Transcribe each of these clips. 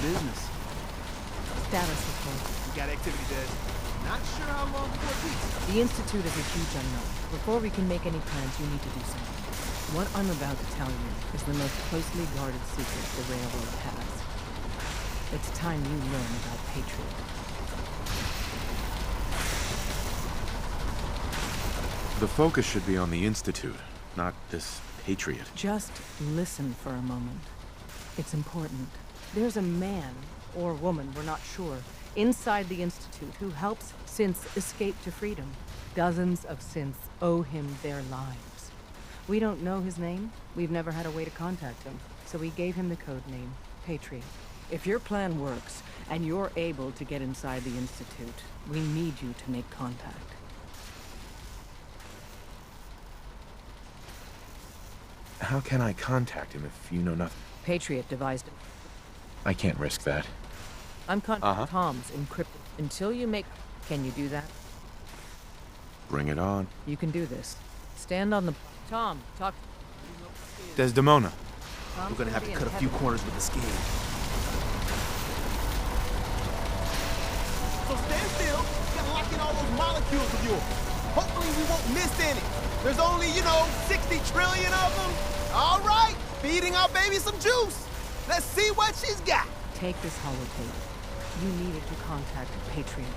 business. Status report. We got activity, Dad. Not sure how long before it peaks. The Institute is a huge unknown. Before we can make any plans, you need to do something. What I'm about to tell you is the most closely guarded secret the Railroad has. It's time you learn about Patriot. The focus should be on the Institute, not this Patriot. Just listen for a moment. It's important. There's a man, or woman, we're not sure, inside the Institute who helps synths escape to freedom. Dozens of synths owe him their lives. We don't know his name. We've never had a way to contact him, so we gave him the code name, Patriot. If your plan works, and you're able to get inside the Institute, we need you to make contact. How can I contact him if you know nothing? Patriot devised it. I can't risk that. I'm Tom's encrypted. Until you make... Can you do that? Bring it on. You can do this. Stand on the... Tom, talk... Desdemona. We're gonna have to cut a few corners with the scheme. So stand still. Gotta lock in all those molecules of yours. Hopefully we won't miss any. There's only, 60 trillion of them. All right, feeding our baby some juice. Let's see what she's got. Take this holotape. You needed to contact Patriot.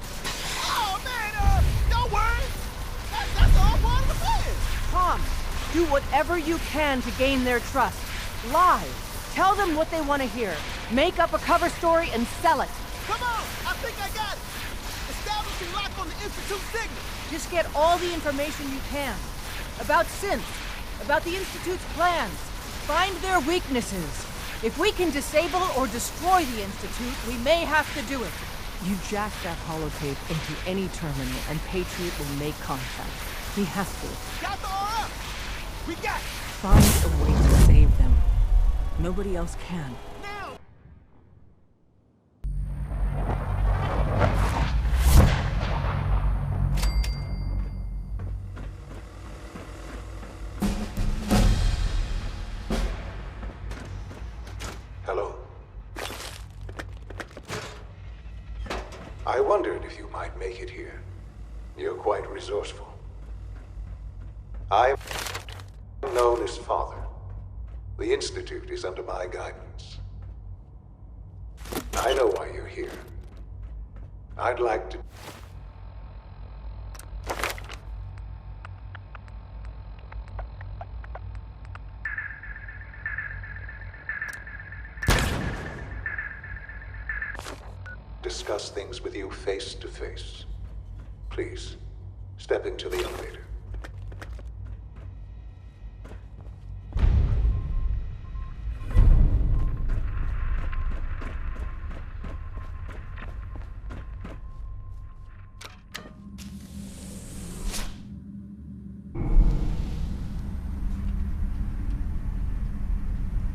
Oh, man, don't worry. That's all part of the plan. Tom, do whatever you can to gain their trust. Lie. Tell them what they want to hear. Make up a cover story and sell it. Come on, I think I got it. Establishing lock on the Institute signal. Just get all the information you can. About synths. About the Institute's plans. Find their weaknesses. If we can disable or destroy the Institute, we may have to do it. You jack that holotape into any terminal and Patriot will make contact. He has to. Got the RF. We got it. Find a way to save them. Nobody else can. Now. Hello. I wondered if you might make it here. You're quite resourceful. I'm known as Father. The Institute is under my guidance. I know why you're here. I'd like to... discuss things with you face to face. Please, step into the elevator.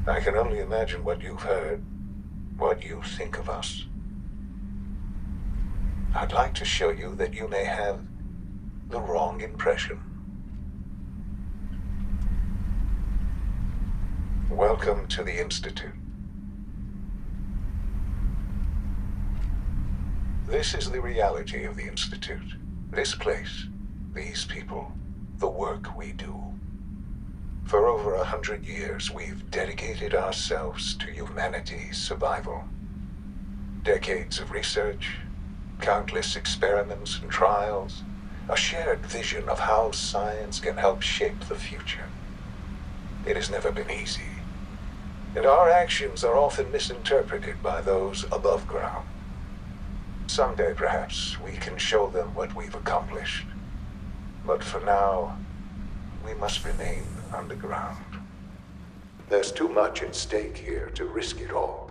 I can only imagine what you've heard, what you think of us. I'd like to show you that you may have the wrong impression. Welcome to the Institute. This is the reality of the Institute. This place, these people, the work we do. For over 100 years, we've dedicated ourselves to humanity's survival. Decades of research, countless experiments and trials, a shared vision of how science can help shape the future. It has never been easy, and our actions are often misinterpreted by those above ground. Someday, perhaps, we can show them what we've accomplished. But for now, we must remain underground. There's too much at stake here to risk it all.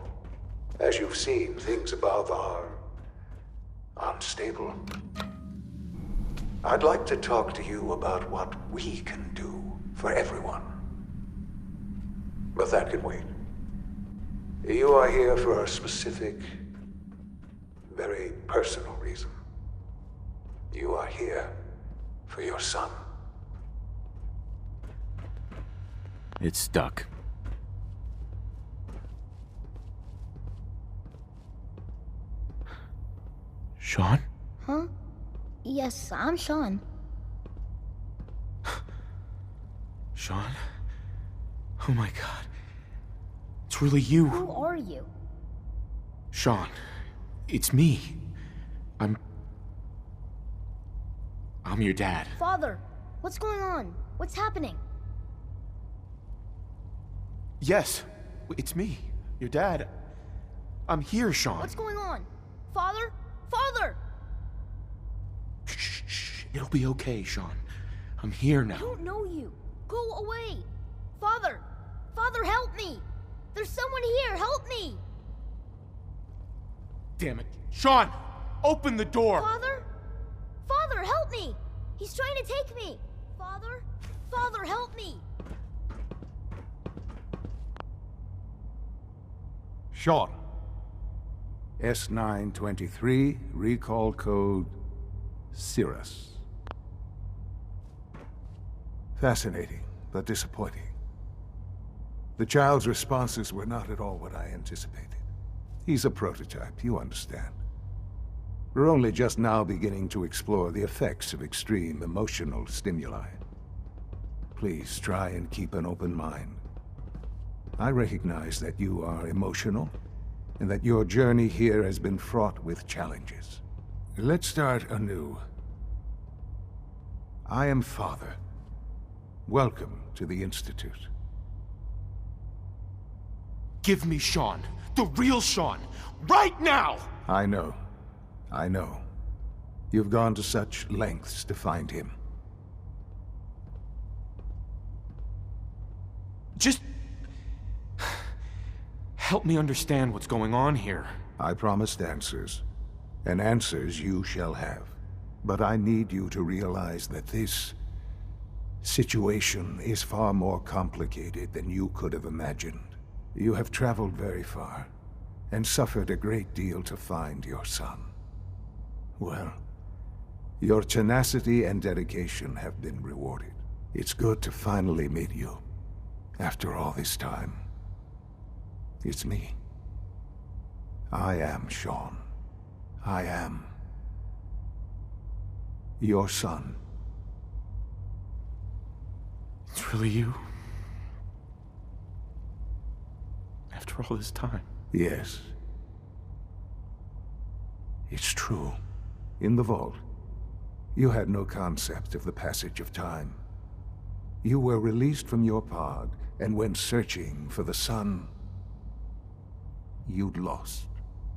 As you've seen, things above are unstable. I'd like to talk to you about what we can do for everyone. But that can wait. You are here for a specific, very personal reason. You are here for your son. It's stuck. Sean? Huh? Yes, I'm Sean. Sean? Oh my god. It's really you. Who are you? Sean, it's me. I'm your dad. Father, what's going on? What's happening? Yes, it's me, your dad. I'm here, Sean. What's going on? Father? Father! Shh. It'll be okay, Sean. I'm here I now. don't know you. Go away. Father! Father, help me! There's someone here, help me! Damn it. Sean! Open the door! Father? Father, help me! He's trying to take me! Father? Father, help me! Sean. S923, recall code Cirrus. Fascinating, but disappointing. The child's responses were not at all what I anticipated. He's a prototype, you understand. We're only just now beginning to explore the effects of extreme emotional stimuli. Please try and keep an open mind. I recognize that you are emotional, and that your journey here has been fraught with challenges. Let's start anew. I am Father. Welcome to the Institute. Give me Sean. The real Sean. Right now! I know. You've gone to such lengths to find him. Just... help me understand what's going on here. I promised answers, and answers you shall have. But I need you to realize that this situation is far more complicated than you could have imagined. You have traveled very far, and suffered a great deal to find your son. Well, your tenacity and dedication have been rewarded. It's good to finally meet you, after all this time. It's me. I am Sean. I am your son. It's really you? After all this time? Yes. It's true. In the vault, you had no concept of the passage of time. You were released from your pod and went searching for the son you'd lost.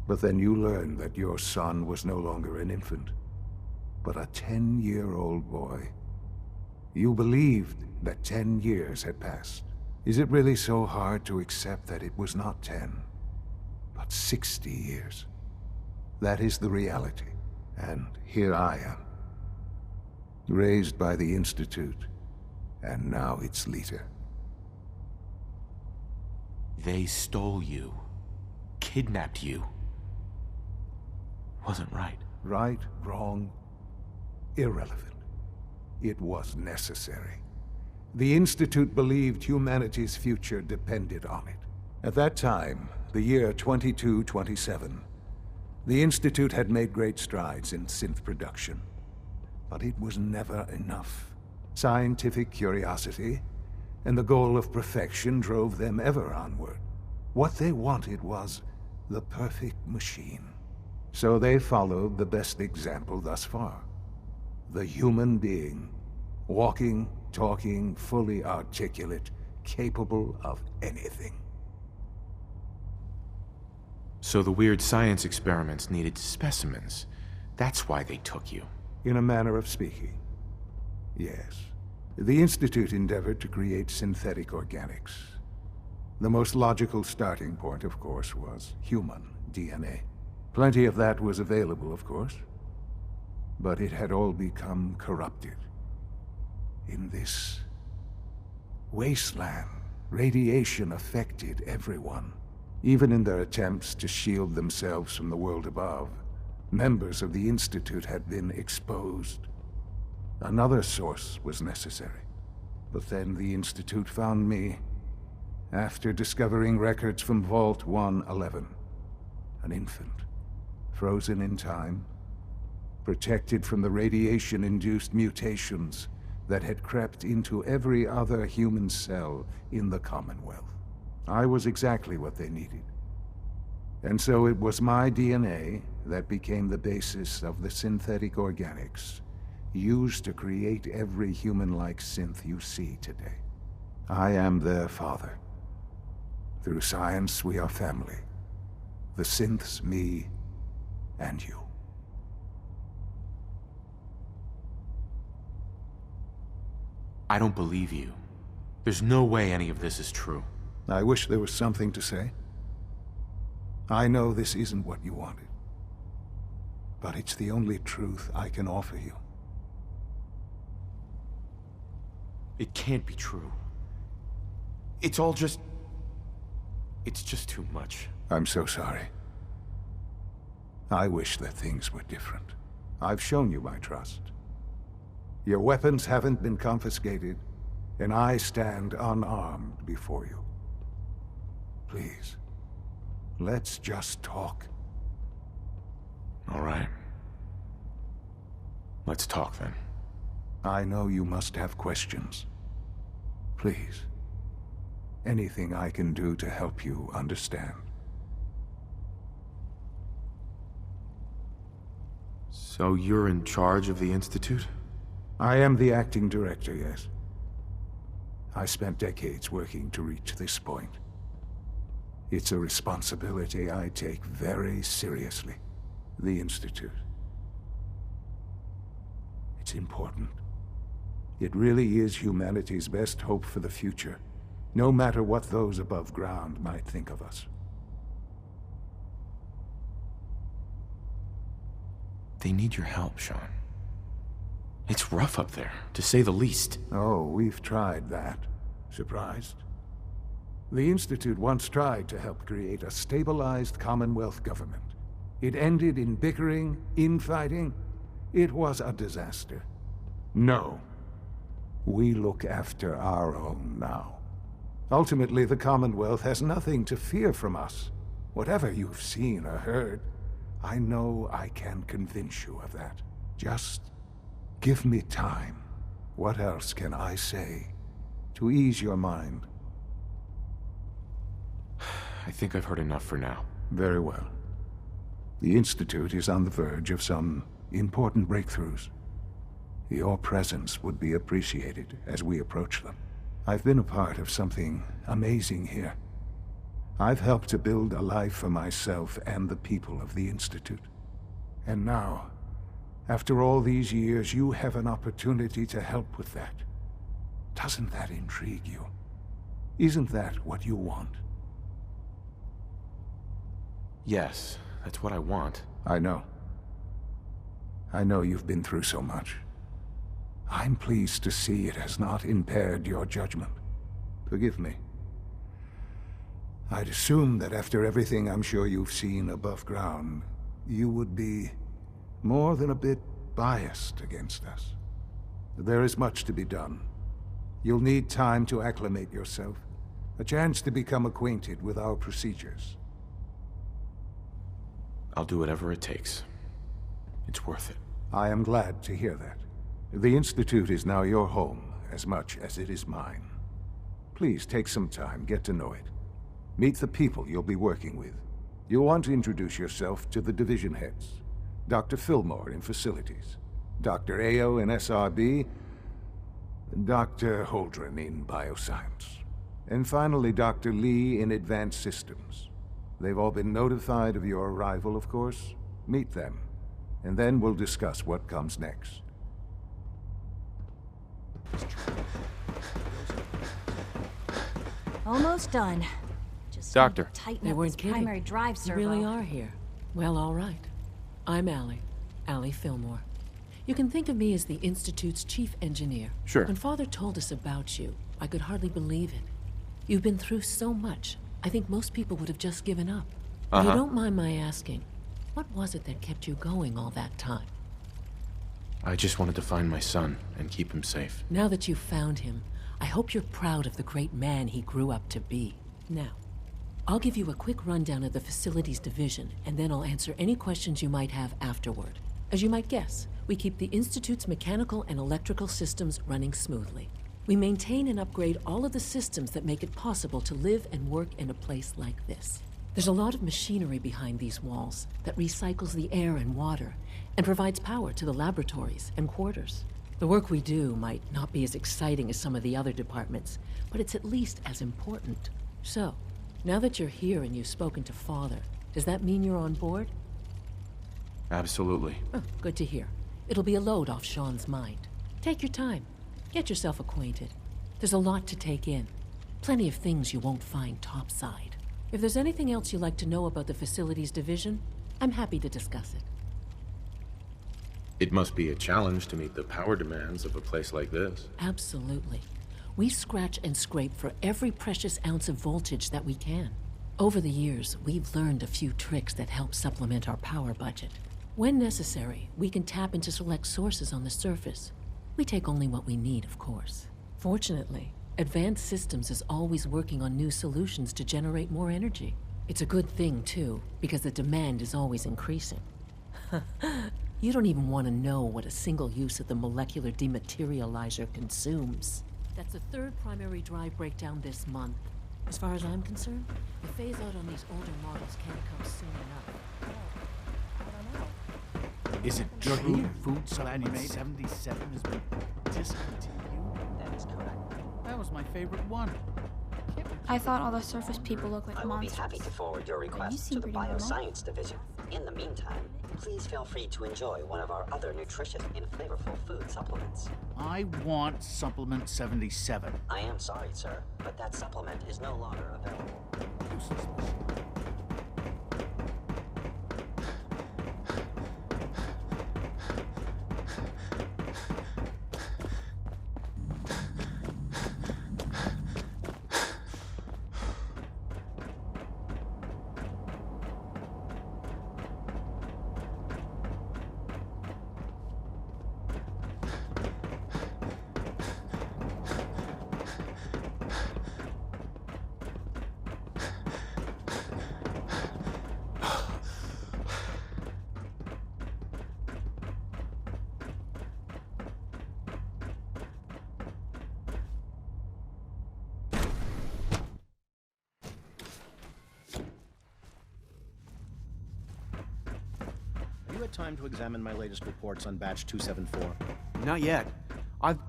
But then you learned that your son was no longer an infant, but a 10-year-old boy. You believed that 10 years had passed. Is it really so hard to accept that it was not 10, but 60 years? That is the reality. And here I am, raised by the Institute, and now its leader. They stole you. Kidnapped you. Wasn't right. Right, wrong, irrelevant. It was necessary. The Institute believed humanity's future depended on it. At that time, the year 2227, the Institute had made great strides in synth production. But it was never enough. Scientific curiosity and the goal of perfection drove them ever onward. What they wanted was the perfect machine. So they followed the best example thus far. The human being, walking, talking, fully articulate, capable of anything. So the weird science experiments needed specimens. That's why they took you. In a manner of speaking, yes. The Institute endeavored to create synthetic organics. The most logical starting point, of course, was human DNA. Plenty of that was available, of course. But it had all become corrupted. In this wasteland, radiation affected everyone. Even in their attempts to shield themselves from the world above, members of the Institute had been exposed. Another source was necessary. But then the Institute found me after discovering records from Vault 111. An infant, frozen in time, protected from the radiation-induced mutations that had crept into every other human cell in the Commonwealth. I was exactly what they needed. And so it was my DNA that became the basis of the synthetic organics used to create every human-like synth you see today. I am their father. Through science, we are family. The synths, me, and you. I don't believe you. There's no way any of this is true. I wish there was something to say. I know this isn't what you wanted, but it's the only truth I can offer you. It can't be true. It's all just... It's just too much. I'm so sorry. I wish that things were different. I've shown you my trust. Your weapons haven't been confiscated, and I stand unarmed before you. Please, let's just talk. All right. Let's talk then. I know you must have questions. Please, anything I can do to help you understand. So you're in charge of the Institute? I am the acting director, yes. I spent decades working to reach this point. It's a responsibility I take very seriously. The Institute. It's important. It really is humanity's best hope for the future, no matter what those above ground might think of us. They need your help, Sean. It's rough up there, to say the least. Oh, we've tried that. Surprised? The Institute once tried to help create a stabilized Commonwealth government. It ended in bickering, infighting. It was a disaster. No. We look after our own now. Ultimately, the Commonwealth has nothing to fear from us. Whatever you've seen or heard, I know I can convince you of that. Just give me time. What else can I say to ease your mind? I think I've heard enough for now. Very well. The Institute is on the verge of some important breakthroughs. Your presence would be appreciated as we approach them. I've been a part of something amazing here. I've helped to build a life for myself and the people of the Institute. And now, after all these years, you have an opportunity to help with that. Doesn't that intrigue you? Isn't that what you want? Yes, that's what I want. I know. I know you've been through so much. I'm pleased to see it has not impaired your judgment. Forgive me. I'd assumed that after everything I'm sure you've seen above ground, you would be more than a bit biased against us. There is much to be done. You'll need time to acclimate yourself, a chance to become acquainted with our procedures. I'll do whatever it takes. It's worth it. I am glad to hear that. The Institute is now your home, as much as it is mine. Please take some time, get to know it. Meet the people you'll be working with. You'll want to introduce yourself to the division heads. Dr. Fillmore in Facilities, Dr. Ayo in SRB, Dr. Holdren in Bioscience, and finally Dr. Lee in Advanced Systems. They've all been notified of your arrival, of course. Meet them, and then we'll discuss what comes next. Almost done. Just Doctor. tighten They up weren't this kidding. primary drive You servo. really are here. Well, all right. I'm Allie Fillmore. You can think of me as the Institute's chief engineer. Sure. When Father told us about you, I could hardly believe it. You've been through so much, I think most people would have just given up. If you don't mind my asking, what was it that kept you going all that time? I just wanted to find my son and keep him safe. Now that you've found him, I hope you're proud of the great man he grew up to be. Now, I'll give you a quick rundown of the Facilities Division, and then I'll answer any questions you might have afterward. As you might guess, we keep the Institute's mechanical and electrical systems running smoothly. We maintain and upgrade all of the systems that make it possible to live and work in a place like this. There's a lot of machinery behind these walls that recycles the air and water and provides power to the laboratories and quarters. The work we do might not be as exciting as some of the other departments, but it's at least as important. So, now that you're here and you've spoken to Father, does that mean you're on board? Absolutely. Oh, good to hear. It'll be a load off Sean's mind. Take your time. Get yourself acquainted. There's a lot to take in. Plenty of things you won't find topside. If there's anything else you'd like to know about the facilities division, I'm happy to discuss it. It must be a challenge to meet the power demands of a place like this. Absolutely. We scratch and scrape for every precious ounce of voltage that we can. Over the years, we've learned a few tricks that help supplement our power budget. When necessary, we can tap into select sources on the surface. We take only what we need, of course. Fortunately, Advanced Systems is always working on new solutions to generate more energy. It's a good thing, too, because the demand is always increasing. You don't even want to know what a single use of the molecular dematerializer consumes. That's the third primary drive breakdown this month. As far as I'm concerned, the phase-out on these older models can't come soon enough. Is it You're true? here. Food Supplement 77 has been discontinued. That is correct. That was my favorite one. I thought all the surface people look like I will be monsters. happy to forward your You request seem to the pretty normal. Bioscience Division. In the meantime, please feel free to enjoy one of our other nutritious and flavorful food supplements. I want Supplement 77. I am sorry, sir, but that supplement is no longer available. Useless. Have you had time to examine my latest reports on Batch 274? Not yet.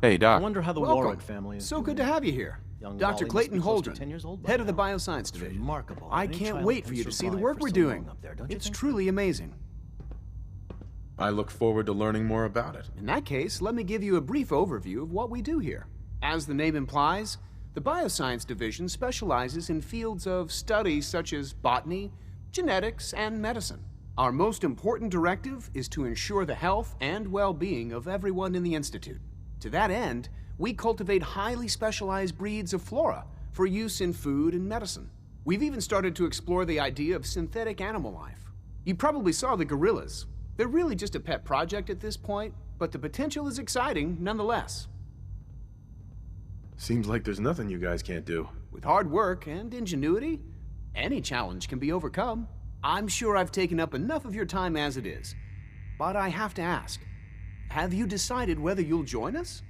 Hey, I Doc. wonder how the Warwick family is So doing. good to have you here. Young Dr. Wally Clayton must be close to Holdren, 10 years old by head of the now. Bioscience It's Division. remarkable. I Any can't child wait can for you to see the survive work for we're so doing. long up there, don't you It's think? truly amazing. I look forward to learning more about it. In that case, let me give you a brief overview of what we do here. As the name implies, the Bioscience Division specializes in fields of study such as botany, genetics, and medicine. Our most important directive is to ensure the health and well-being of everyone in the Institute. To that end, we cultivate highly specialized breeds of flora for use in food and medicine. We've even started to explore the idea of synthetic animal life. You probably saw the gorillas. They're really just a pet project at this point, but the potential is exciting nonetheless. Seems like there's nothing you guys can't do. With hard work and ingenuity, any challenge can be overcome. I'm sure I've taken up enough of your time as it is. But I have to ask, have you decided whether you'll join us?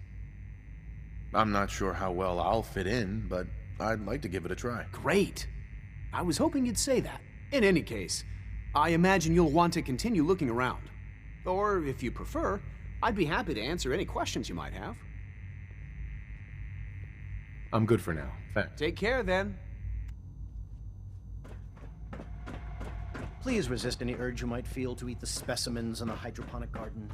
I'm not sure how well I'll fit in, but I'd like to give it a try. Great. I was hoping you'd say that. In any case, I imagine you'll want to continue looking around. Or, if you prefer, I'd be happy to answer any questions you might have. I'm good for now. Thanks. Take care, then. Please resist any urge you might feel to eat the specimens in the hydroponic garden.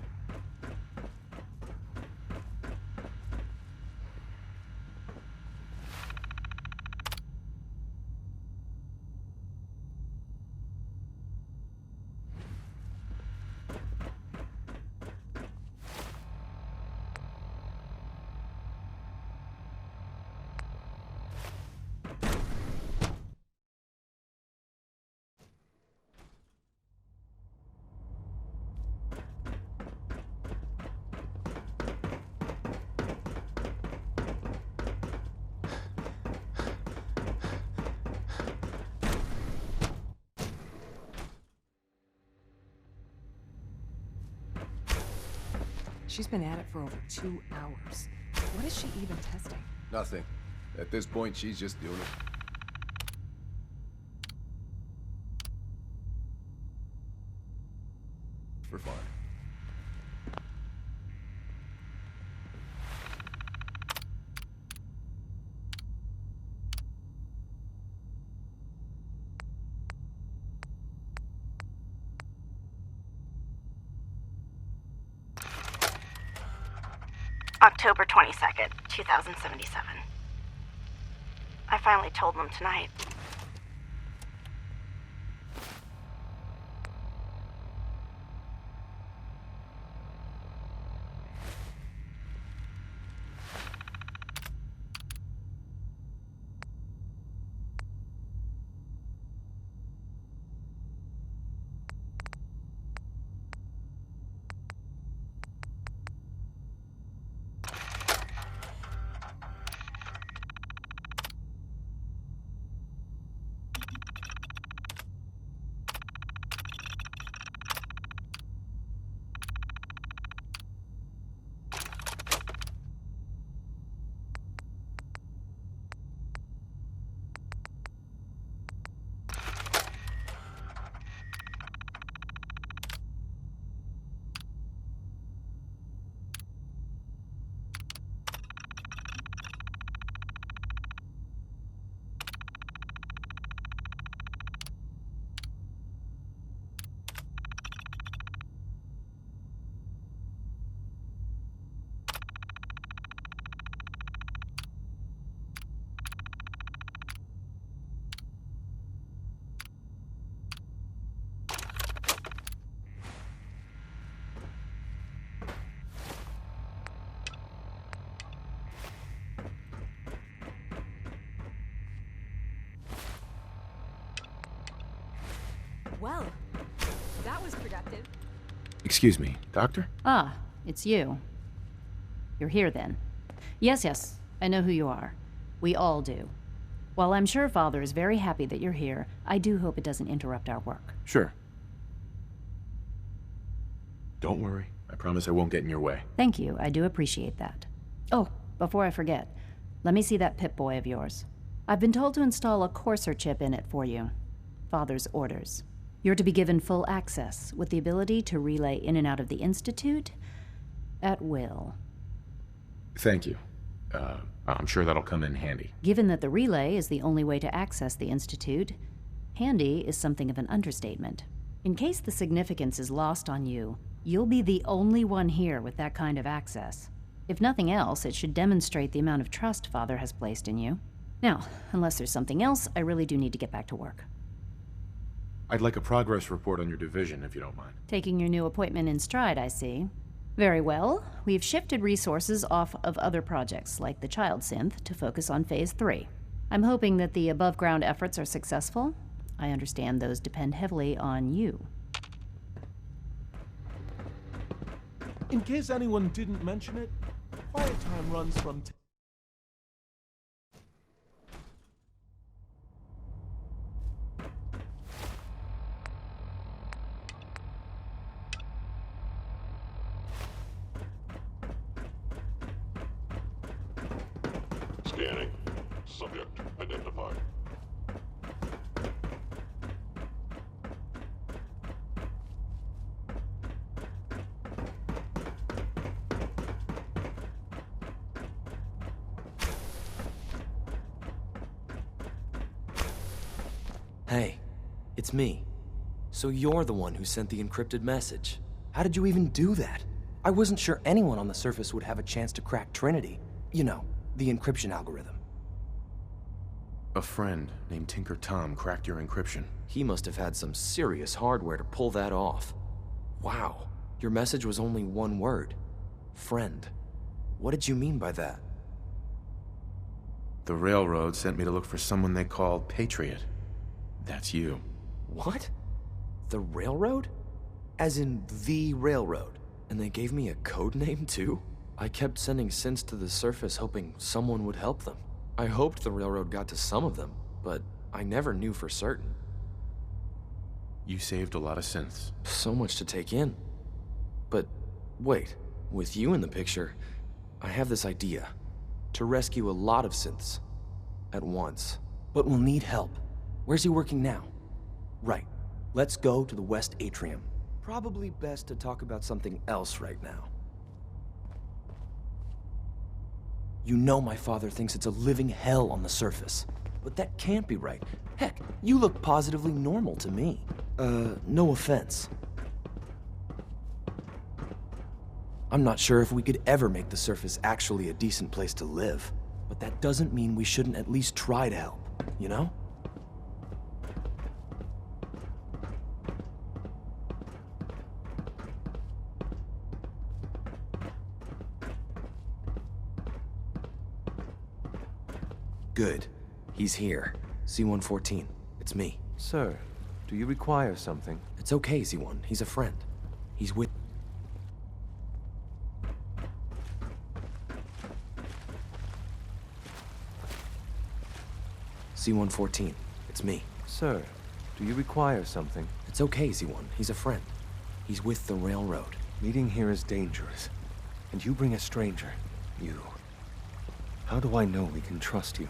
She's been at it for over 2 hours. What is she even testing? Nothing. At this point, she's just doing it. For fun. October 22nd, 2077. I finally told them tonight. Well, that was productive. Excuse me, Doctor? Ah, it's you. You're here then. Yes, I know who you are. We all do. While I'm sure Father is very happy that you're here, I do hope it doesn't interrupt our work. Sure. Don't worry. I promise I won't get in your way. Thank you, I do appreciate that. Oh, before I forget, let me see that Pip-Boy of yours. I've been told to install a Courser chip in it for you. Father's orders. You're to be given full access, with the ability to relay in and out of the Institute at will. Thank you. I'm sure that'll come in handy. Given that the relay is the only way to access the Institute, handy is something of an understatement. In case the significance is lost on you, you'll be the only one here with that kind of access. If nothing else, it should demonstrate the amount of trust Father has placed in you. Now, unless there's something else, I really do need to get back to work. I'd like a progress report on your division, if you don't mind. Taking your new appointment in stride, I see. Very well. We've shifted resources off of other projects, like the Child Synth, to focus on Phase 3. I'm hoping that the above-ground efforts are successful. I understand those depend heavily on you. In case anyone didn't mention it, quiet time runs from Scanning. Subject identified. Hey, it's me. So you're the one who sent the encrypted message. How did you even do that? I wasn't sure anyone on the surface would have a chance to crack Trinity. You know, the encryption algorithm. A friend named Tinker Tom cracked your encryption. He must have had some serious hardware to pull that off. Wow, your message was only one word. Friend. What did you mean by that? The Railroad sent me to look for someone they call Patriot. That's you. What? The Railroad? As in the Railroad? And they gave me a code name too? I kept sending synths to the surface hoping someone would help them. I hoped the Railroad got to some of them, but I never knew for certain. You saved a lot of synths. So much to take in. But wait, With you in the picture, I have this idea. To rescue a lot of synths. At once. But we'll need help. Where's he working now? Right. Let's go to the West Atrium. Probably best to talk about something else right now. You know my father thinks it's a living hell on the surface. But that can't be right. Heck, you look positively normal to me. No offense. I'm not sure if we could ever make the surface actually a decent place to live. But that doesn't mean we shouldn't at least try to help, you know? Good. He's here. C-114. It's me. Sir, do you require something? It's okay, Z1. He's a friend. He's with... C-114. It's me. Sir, do you require something? It's okay, Z1. He's a friend. He's with the railroad. Meeting here is dangerous. And you bring a stranger. You. How do I know we can trust you?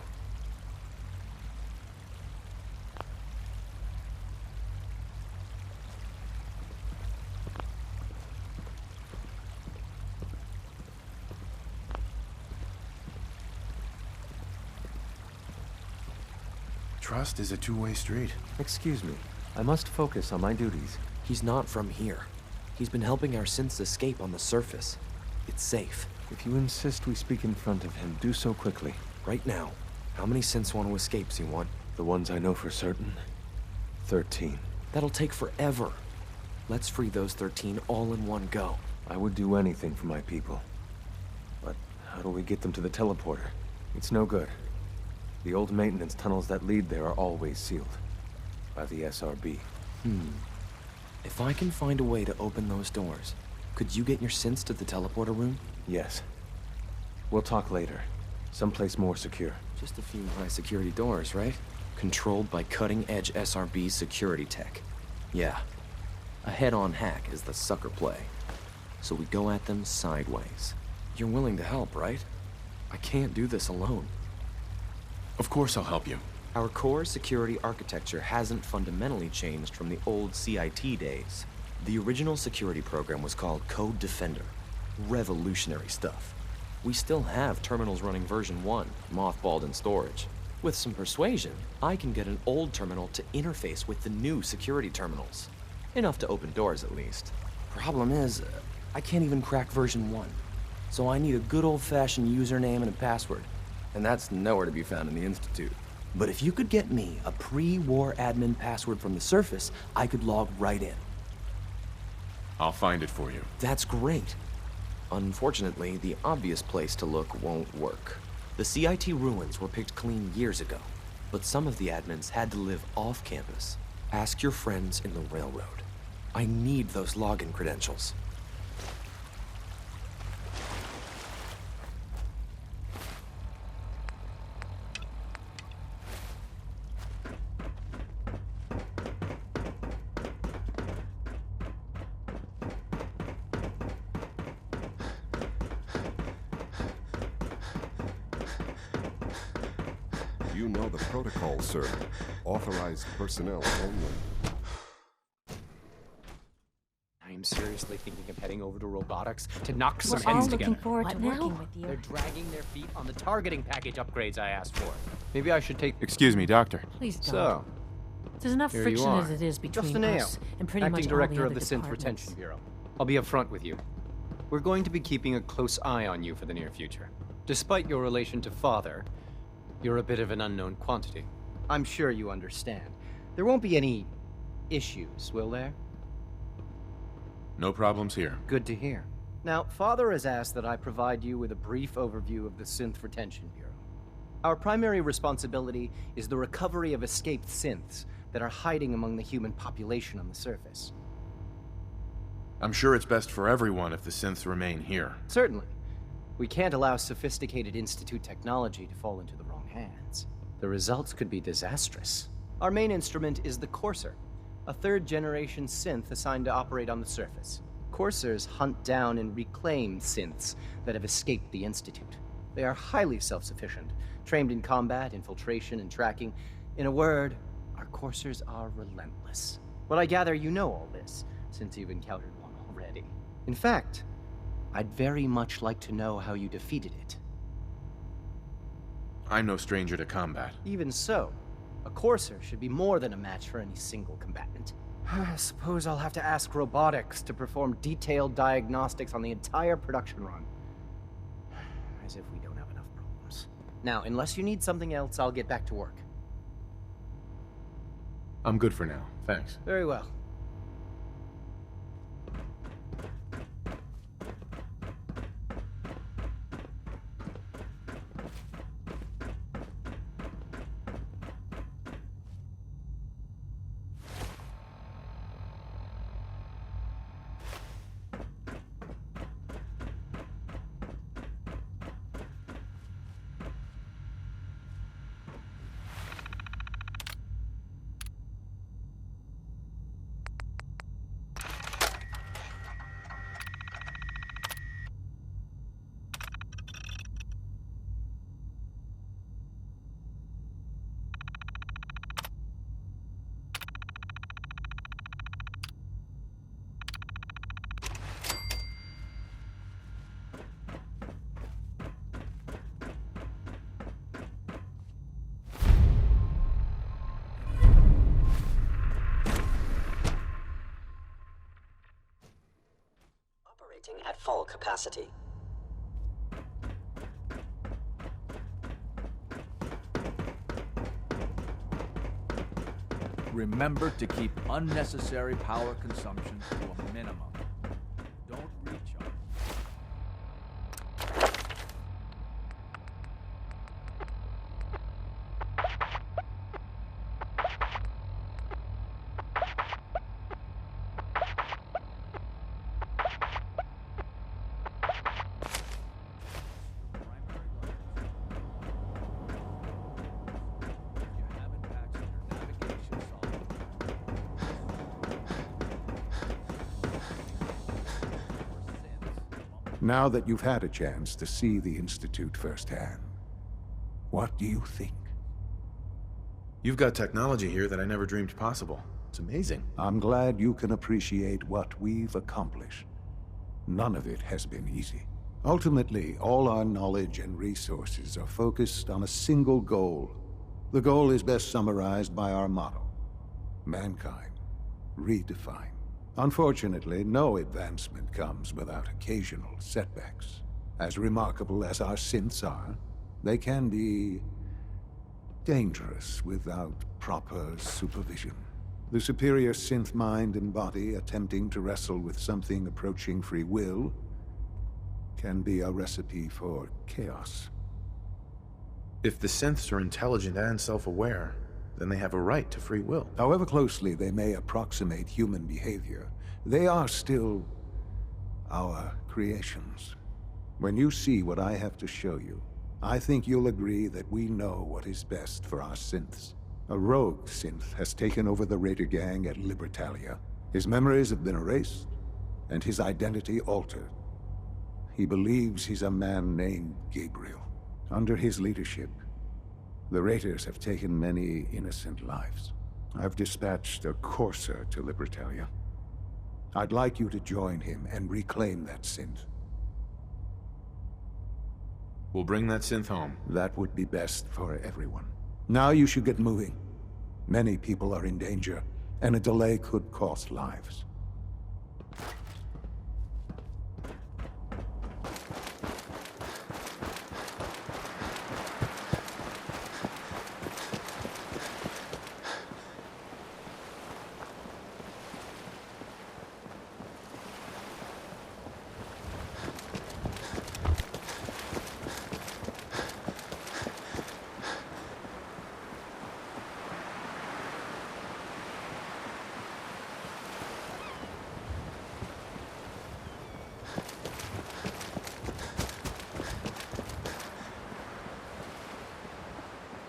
Trust is a two-way street. Excuse me. I must focus on my duties. He's not from here. He's been helping our synths escape on the surface. It's safe. If you insist we speak in front of him, do so quickly. Right now. How many synths want to escape, C1? The ones I know for certain. 13. That'll take forever. Let's free those 13 all in one go. I would do anything for my people. But how do we get them to the teleporter? It's no good. The old maintenance tunnels that lead there are always sealed. By the SRB. If I can find a way to open those doors, could you get your synths to the teleporter room? Yes. We'll talk later. Someplace more secure. Just a few high-security doors, right? Controlled by cutting-edge SRB security tech. Yeah. A head-on hack is the sucker play. So we go at them sideways. You're willing to help, right? I can't do this alone. Of course I'll help you. Our core security architecture hasn't fundamentally changed from the old CIT days. The original security program was called Code Defender. Revolutionary stuff. We still have terminals running version 1, mothballed in storage. With some persuasion, I can get an old terminal to interface with the new security terminals. Enough to open doors, at least. Problem is, I can't even crack version 1. So I need a good old-fashioned username and a password. And that's nowhere to be found in the Institute. But if you could get me a pre-war admin password from the surface, I could log right in. I'll find it for you. That's great. Unfortunately, the obvious place to look won't work. The CIT ruins were picked clean years ago, but some of the admins had to live off campus. Ask your friends in the railroad. I need those login credentials. You know the protocol, sir. Authorized personnel only. I am seriously thinking of heading over to robotics to knock some We're heads all together. looking forward to working with you. They're dragging their feet on the targeting package upgrades I asked for. Maybe I should take... Excuse me, Doctor. Please don't. So, There's enough here friction you are. as it is between Just us and pretty acting much director all of the the other Synth departments. Retention Bureau. I'll be upfront with you. We're going to be keeping a close eye on you for the near future. Despite your relation to Father, you're a bit of an unknown quantity. I'm sure you understand. There won't be any issues, will there? No problems here. Good to hear. Now, Father has asked that I provide you with a brief overview of the Synth Retention Bureau. Our primary responsibility is the recovery of escaped synths that are hiding among the human population on the surface. I'm sure it's best for everyone if the synths remain here. Certainly. We can't allow sophisticated Institute technology to fall into the wrong hands. The results could be disastrous. Our main instrument is the Courser, a third-generation synth assigned to operate on the surface. Coursers hunt down and reclaim synths that have escaped the Institute. They are highly self-sufficient, trained in combat, infiltration, and tracking. In a word, our coursers are relentless. But I gather you know all this, since you've encountered one already. In fact, I'd very much like to know how you defeated it. I'm no stranger to combat. Even so, a courser should be more than a match for any single combatant. I suppose I'll have to ask robotics to perform detailed diagnostics on the entire production run. As if we don't have enough problems. Now, unless you need something else, I'll get back to work. I'm good for now, thanks. Very well. At full capacity. Remember to keep unnecessary power consumption to a minimum. Don't recharge. Now that you've had a chance to see the Institute firsthand, what do you think? You've got technology here that I never dreamed possible. It's amazing. I'm glad you can appreciate what we've accomplished. None of it has been easy. Ultimately, all our knowledge and resources are focused on a single goal. The goal is best summarized by our motto: mankind, redefined. Unfortunately, no advancement comes without occasional setbacks. As remarkable as our synths are, they can be dangerous without proper supervision. The superior synth mind and body attempting to wrestle with something approaching free will can be a recipe for chaos. If the synths are intelligent and self-aware, then they have a right to free will. However closely they may approximate human behavior, they are still our creations. When you see what I have to show you, I think you'll agree that we know what is best for our synths. A rogue synth has taken over the Raider gang at Libertalia. His memories have been erased, and his identity altered. He believes he's a man named Gabriel. Under his leadership, the Raiders have taken many innocent lives. I've dispatched a courser to Libertalia. I'd like you to join him and reclaim that synth. We'll bring that synth home. That would be best for everyone. Now you should get moving. Many people are in danger, and a delay could cost lives.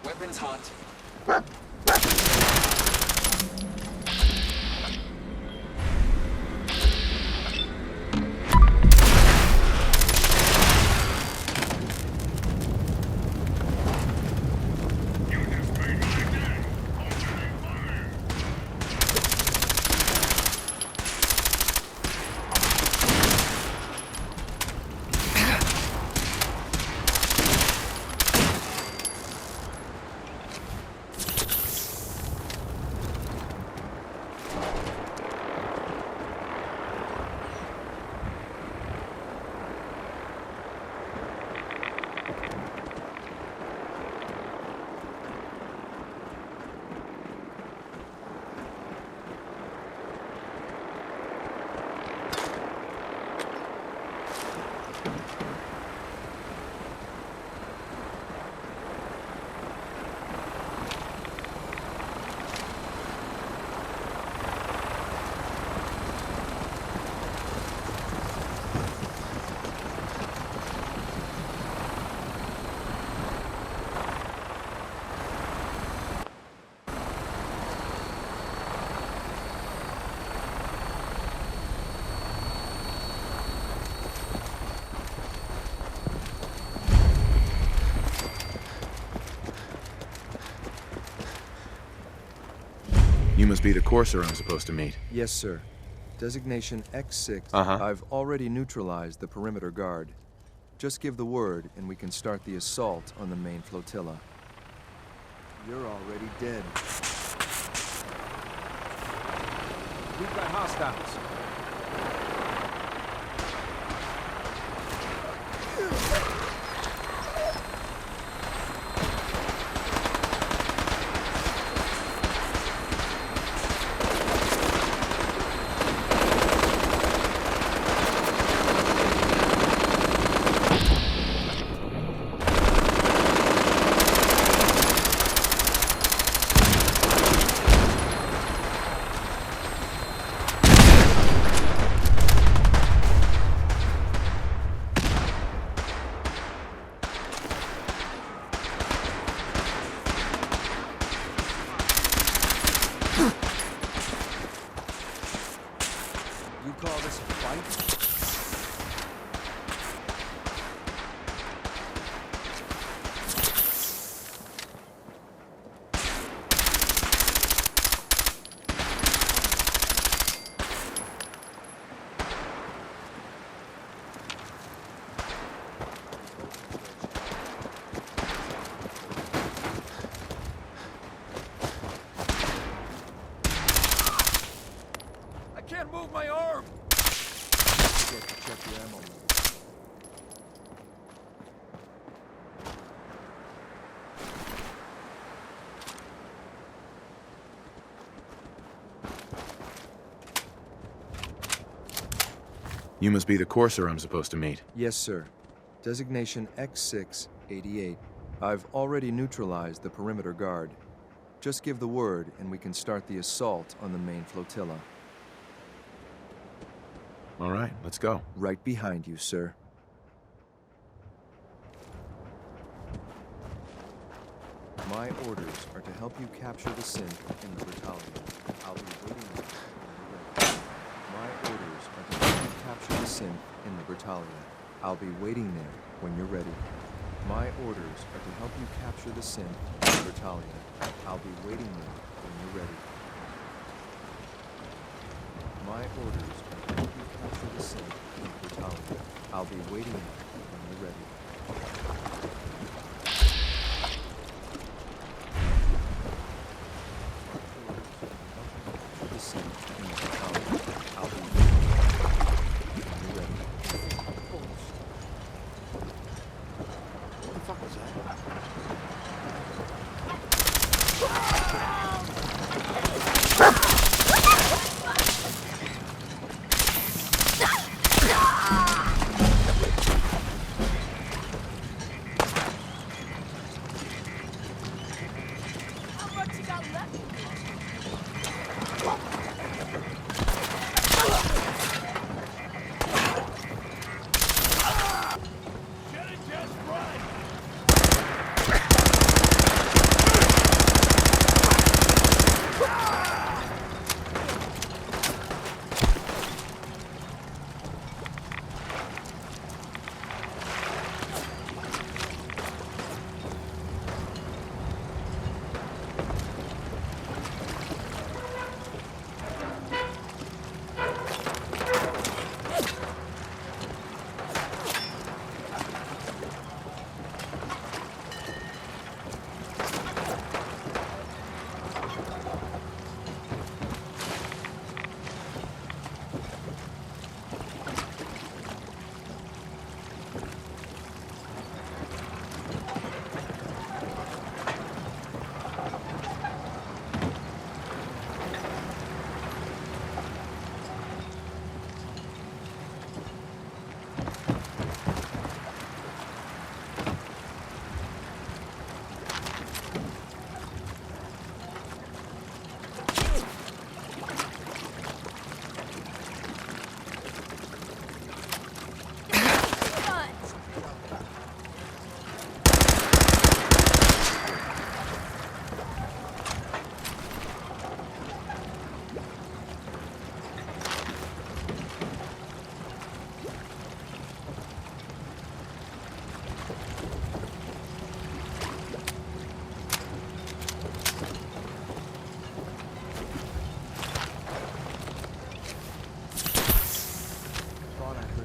Weapons hot. must be the courser I'm supposed to meet. Yes, sir. Designation X6. Uh-huh. I've already neutralized the perimeter guard. Just give the word, and we can start the assault on the main flotilla. You're already dead. We've got hostiles. You call this a fight? I can't move my arm! Forget to check your ammo level. You must be the courser I'm supposed to meet. Yes, sir. Designation X688. I've already neutralized the perimeter guard. Just give the word, and we can start the assault on the main flotilla. All right, let's go. Right behind you, sir. My orders are to help you capture the synth in the battalion. I'll be waiting there when you're ready. My orders are to help you capture the synth in the battalion. I'll be waiting there when you're ready. My orders are to help you capture the synth in the battalion. I'll be waiting there when you're ready. My orders are to help you capture the synth in the battalion. I'll be waiting there when you're ready. The synth in the battalion. I'll be waiting there when you're ready. What the fuck was that?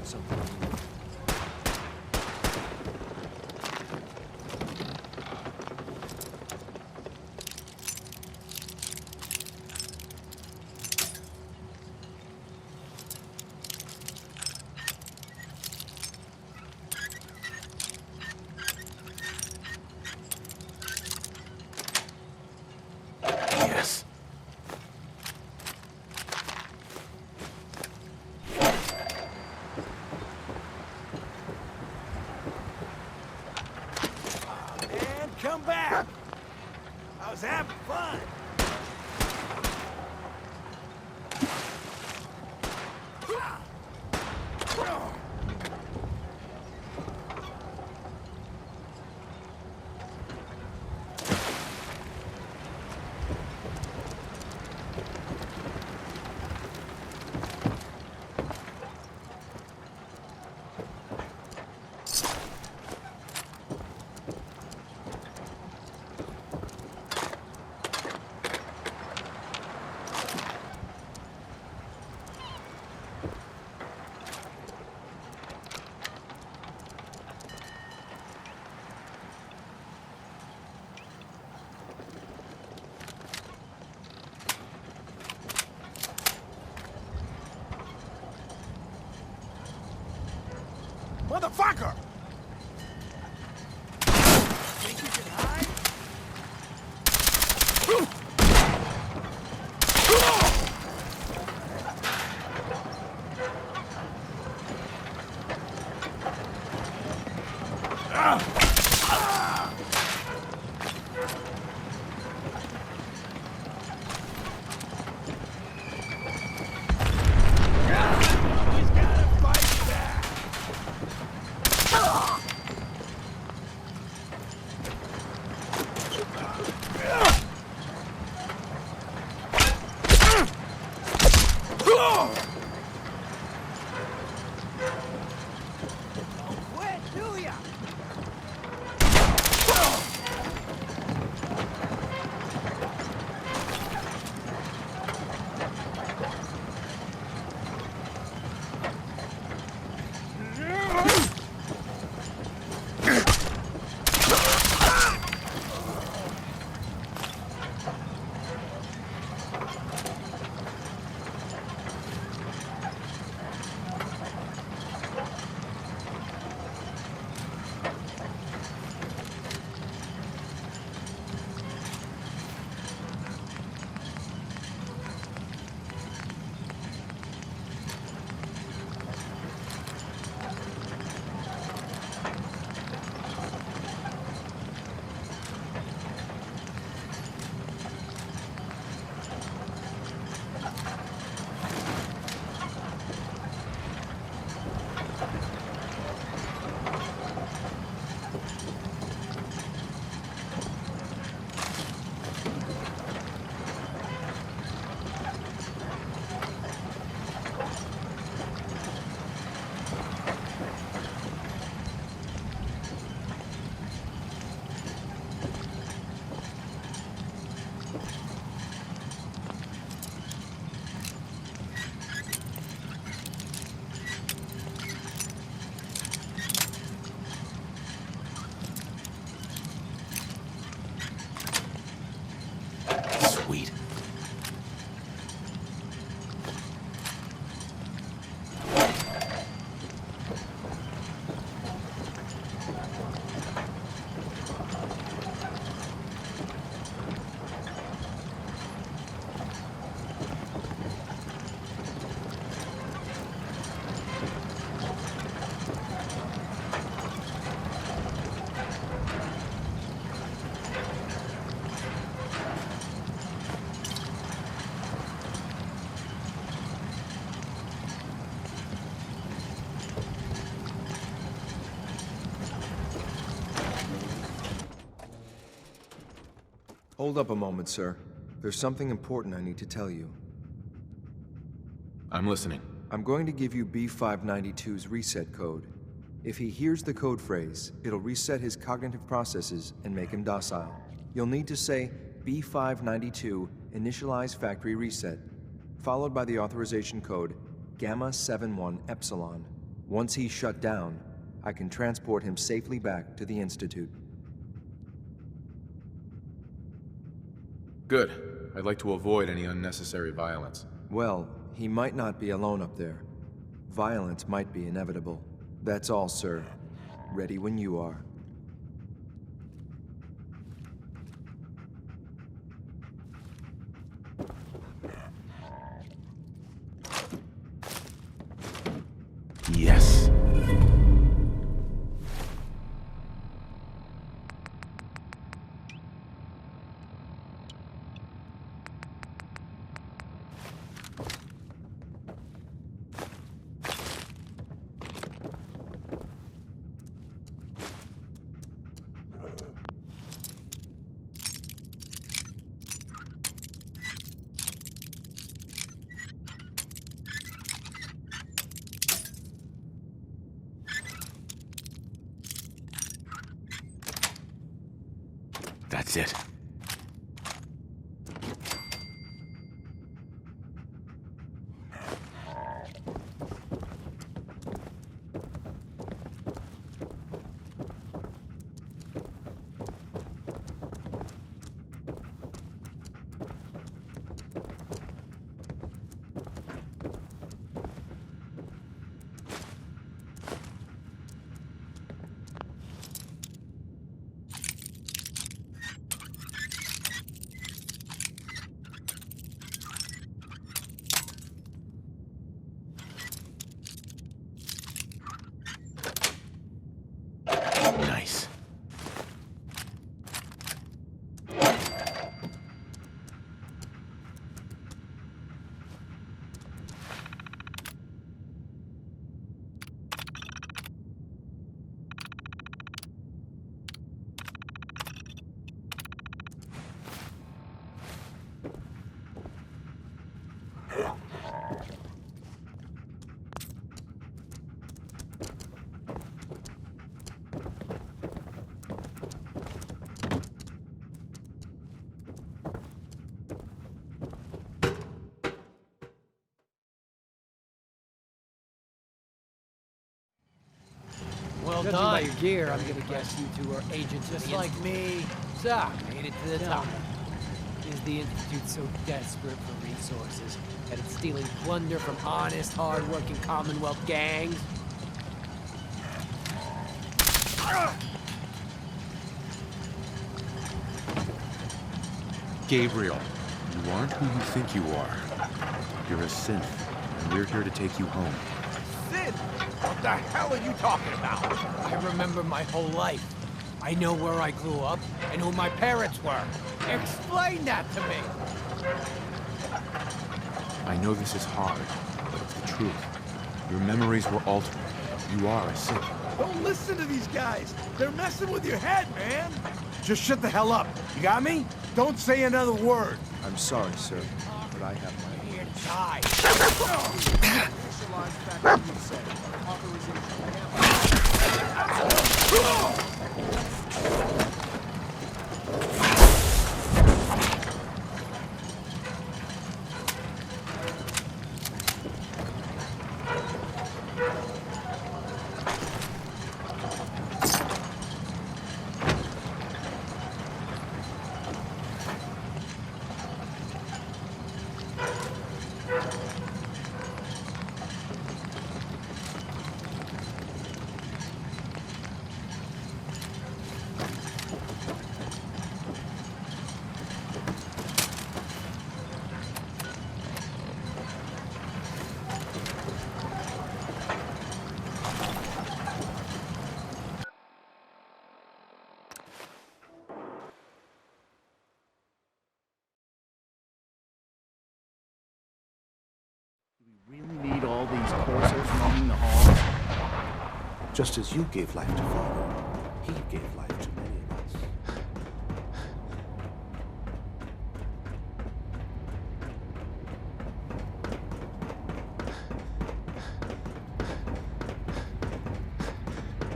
something new. Yes. Man, come back! I was having fun! Motherfucker! Think you can hide? He's gotta fight back! Sweet. Hold up a moment, sir. There's something important I need to tell you. I'm listening. I'm going to give you B592's reset code. If he hears the code phrase, it'll reset his cognitive processes and make him docile. You'll need to say B592 initialize factory reset, followed by the authorization code Gamma 71 Epsilon. Once he's shut down, I can transport him safely back to the Institute. Good. I'd like to avoid any unnecessary violence. Well, he might not be alone up there. Violence might be inevitable. That's all, sir. Ready when you are. Yes. That's it. Nice. Well Judging done. by your gear, I'm gonna guess you two are agents Just of the like me. So, made it to the top. Is the Institute so desperate for resources that it's stealing plunder from honest, hard-working Commonwealth gangs? Gabriel, you aren't who you think you are. You're a synth, and we're here to take you home. Sid! What the hell are you talking about? I remember my whole life. I know where I grew up and who my parents were. Explain that to me! I know this is hard, but it's the truth. Your memories were altered. You are a synth. Don't listen to these guys. They're messing with your head, man. Just shut the hell up. You got me? Don't say another word. I'm sorry, sir, but I have my Here to die. Really need all these coursers roaming the halls? Just as you gave life to Father, he gave life to many of us.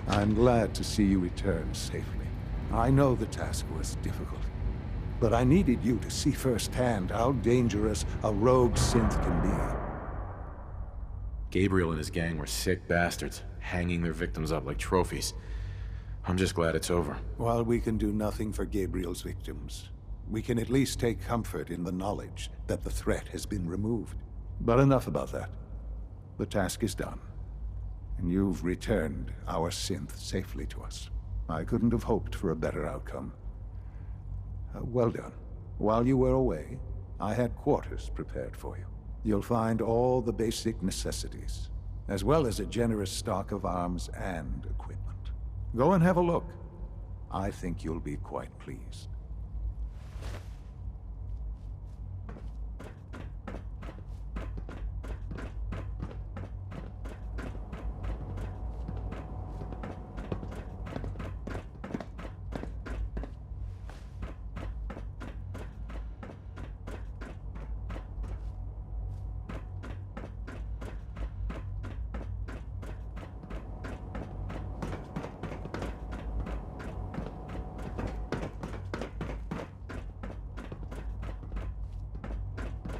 I'm glad to see you return safely. I know the task was difficult, but I needed you to see firsthand how dangerous a rogue synth can be. Gabriel and his gang were sick bastards, hanging their victims up like trophies. I'm just glad it's over. While we can do nothing for Gabriel's victims, we can at least take comfort in the knowledge that the threat has been removed. But enough about that. The task is done, and you've returned our synth safely to us. I couldn't have hoped for a better outcome. Well done. While you were away, I had quarters prepared for you. You'll find all the basic necessities, as well as a generous stock of arms and equipment. Go and have a look. I think you'll be quite pleased.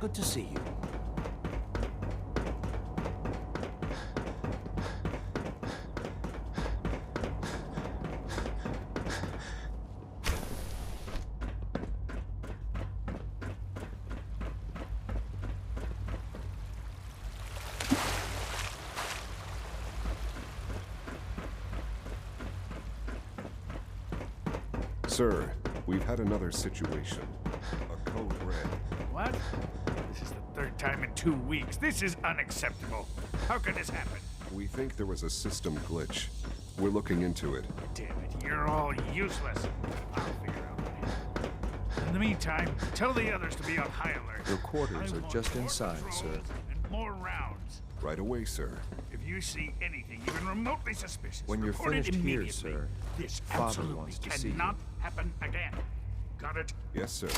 Good to see you. Sir, we've had another situation. A code red. What? This is the third time in 2 weeks. This is unacceptable. How could this happen? We think there was a system glitch. We're looking into it. Damn it, you're all useless. I'll figure out later. In the meantime, tell the others to be on high alert. Your quarters I are want just more inside, patrols sir. And more rounds. Right away, sir. If you see anything even remotely suspicious, When you're report it finished here, immediately. sir, This Father absolutely wants to see you. cannot happen again. Got it? Yes, sir.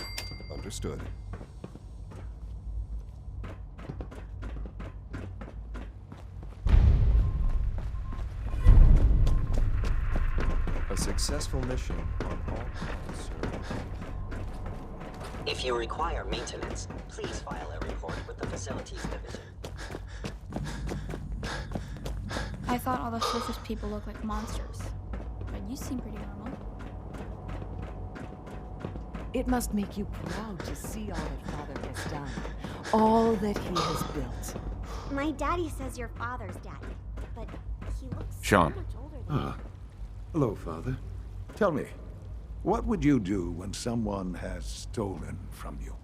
Understood. A successful mission on all fronts, sir. If you require maintenance, please file a report with the Facilities Division. I thought all the surface people looked like monsters, but you seem pretty normal. It must make you proud to see all that Father has done. All that he has built. My daddy says your father's daddy, but he looks Sean. so much older than Ah. Hello, Father. Tell me, what would you do when someone has stolen from you?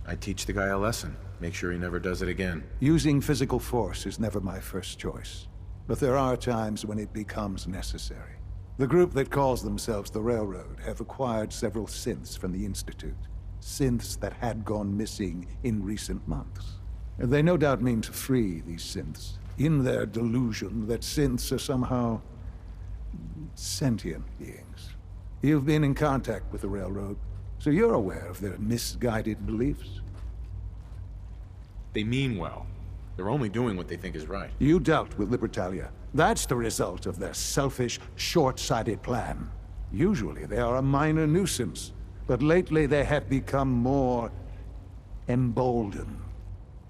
I teach the guy a lesson. Make sure he never does it again. Using physical force is never my first choice, but there are times when it becomes necessary. The group that calls themselves the Railroad have acquired several synths from the Institute. Synths that had gone missing in recent months. And they no doubt mean to free these synths, in their delusion that synths are somehow sentient beings. You've been in contact with the Railroad, so you're aware of their misguided beliefs. They mean well. They're only doing what they think is right. You dealt with Libertalia. That's the result of their selfish, short-sighted plan. Usually they are a minor nuisance, but lately they have become more emboldened.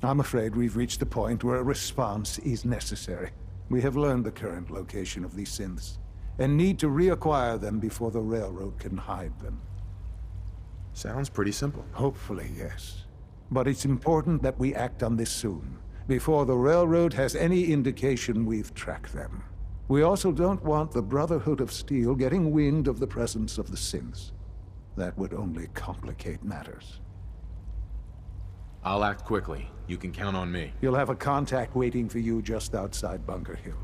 I'm afraid we've reached a point where a response is necessary. We have learned the current location of these synths, and need to reacquire them before the Railroad can hide them. Sounds pretty simple. Hopefully, yes. But it's important that we act on this soon, before the Railroad has any indication we've tracked them. We also don't want the Brotherhood of Steel getting wind of the presence of the synths. That would only complicate matters. I'll act quickly. You can count on me. You'll have a contact waiting for you just outside Bunker Hill.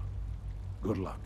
Good luck.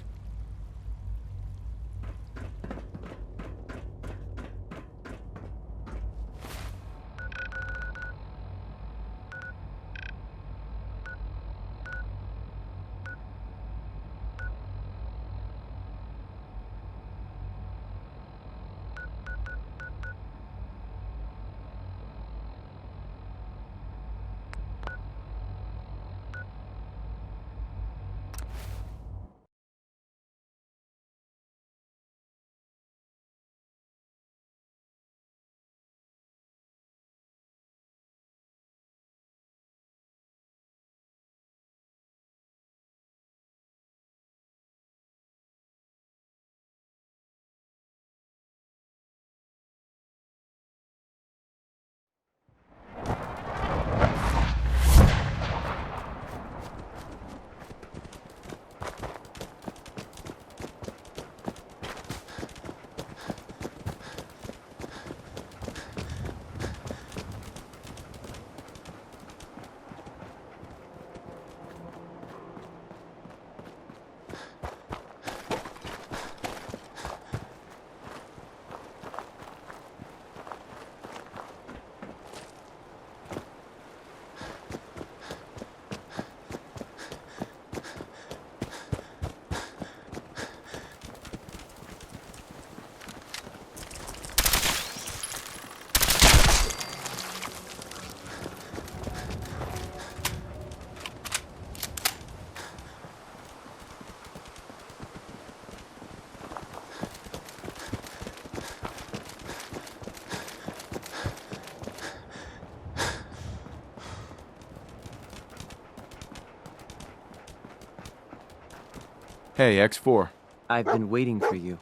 Hey, X4. I've been waiting for you.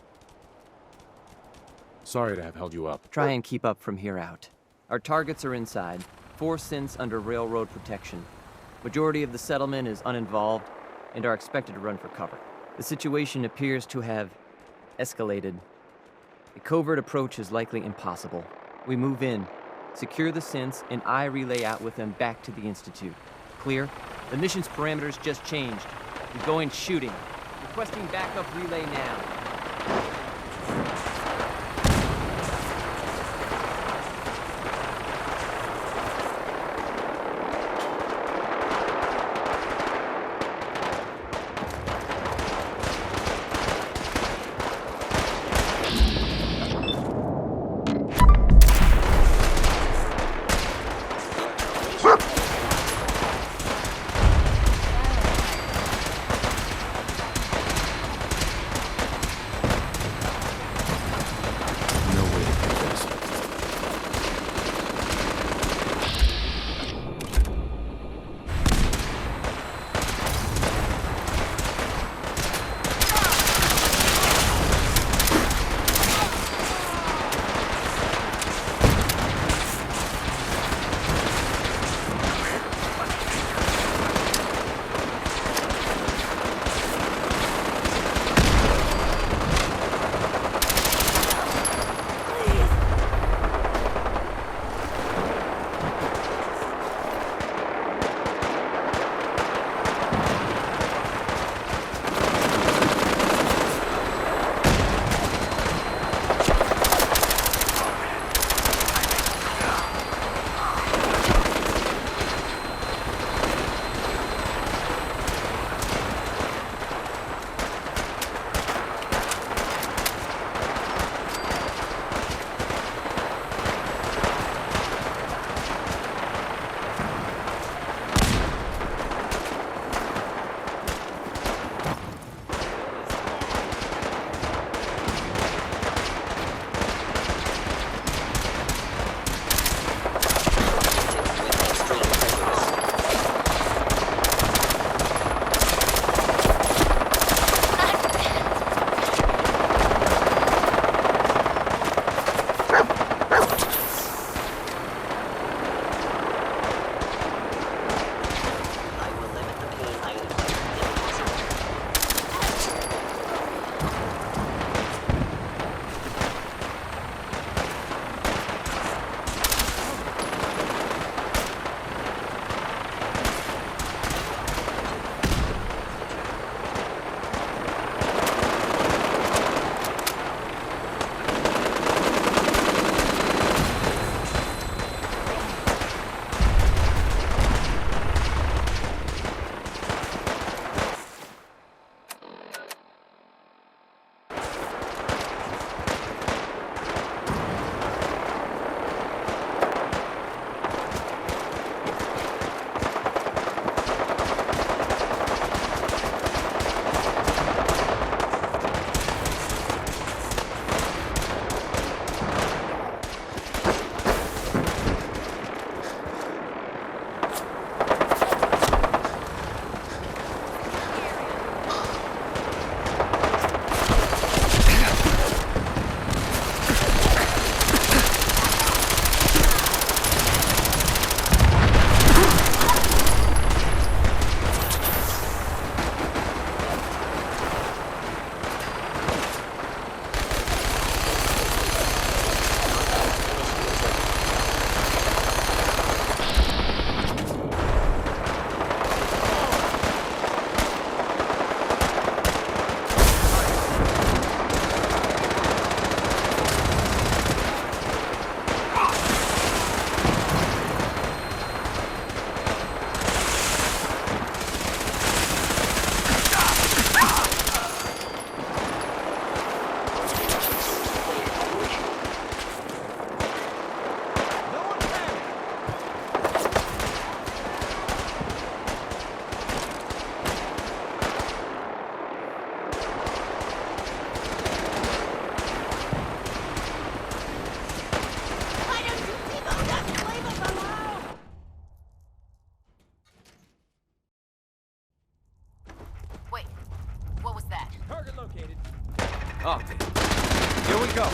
Sorry to have held you up. Try and keep up from here out. Our targets are inside, 4 synths under railroad protection. Majority of the settlement is uninvolved and are expected to run for cover. The situation appears to have escalated. A covert approach is likely impossible. We move in, secure the synths, and I relay out with them back to the Institute. Clear? The mission's parameters just changed. We go in shooting. Requesting backup relay now. Oh, damn. Here we go.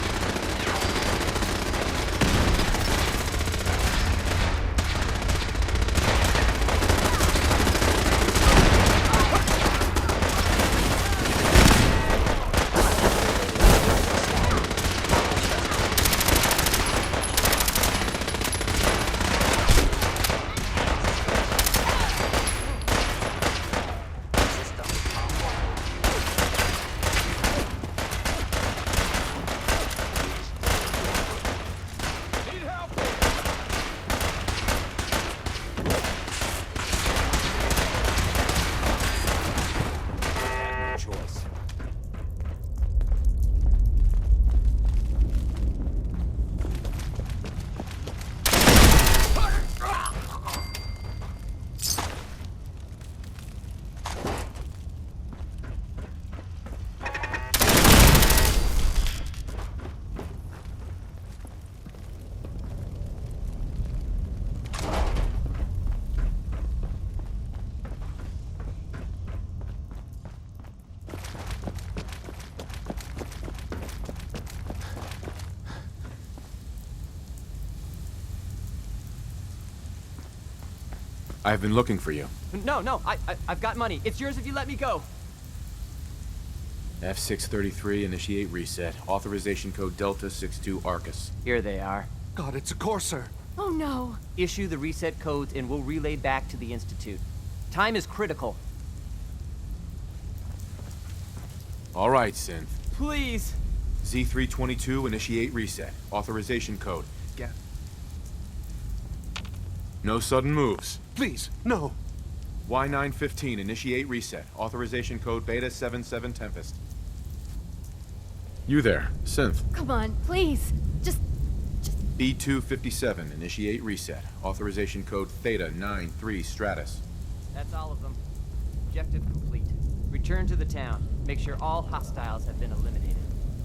I've been looking for you. No, I've got money. It's yours if you let me go. F633, initiate reset. Authorization code Delta 62 Arcus. Here they are. God, it's a Corsair. Oh no. Issue the reset codes and we'll relay back to the Institute. Time is critical. All right, Synth. Please. Z322, initiate reset. Authorization code. No sudden moves. Please, no. Y915, initiate reset. Authorization code Beta 77 Tempest. You there, Synth. Come on, please. Just B257, initiate reset. Authorization code Theta 93 Stratus. That's all of them. Objective complete. Return to the town. Make sure all hostiles have been eliminated.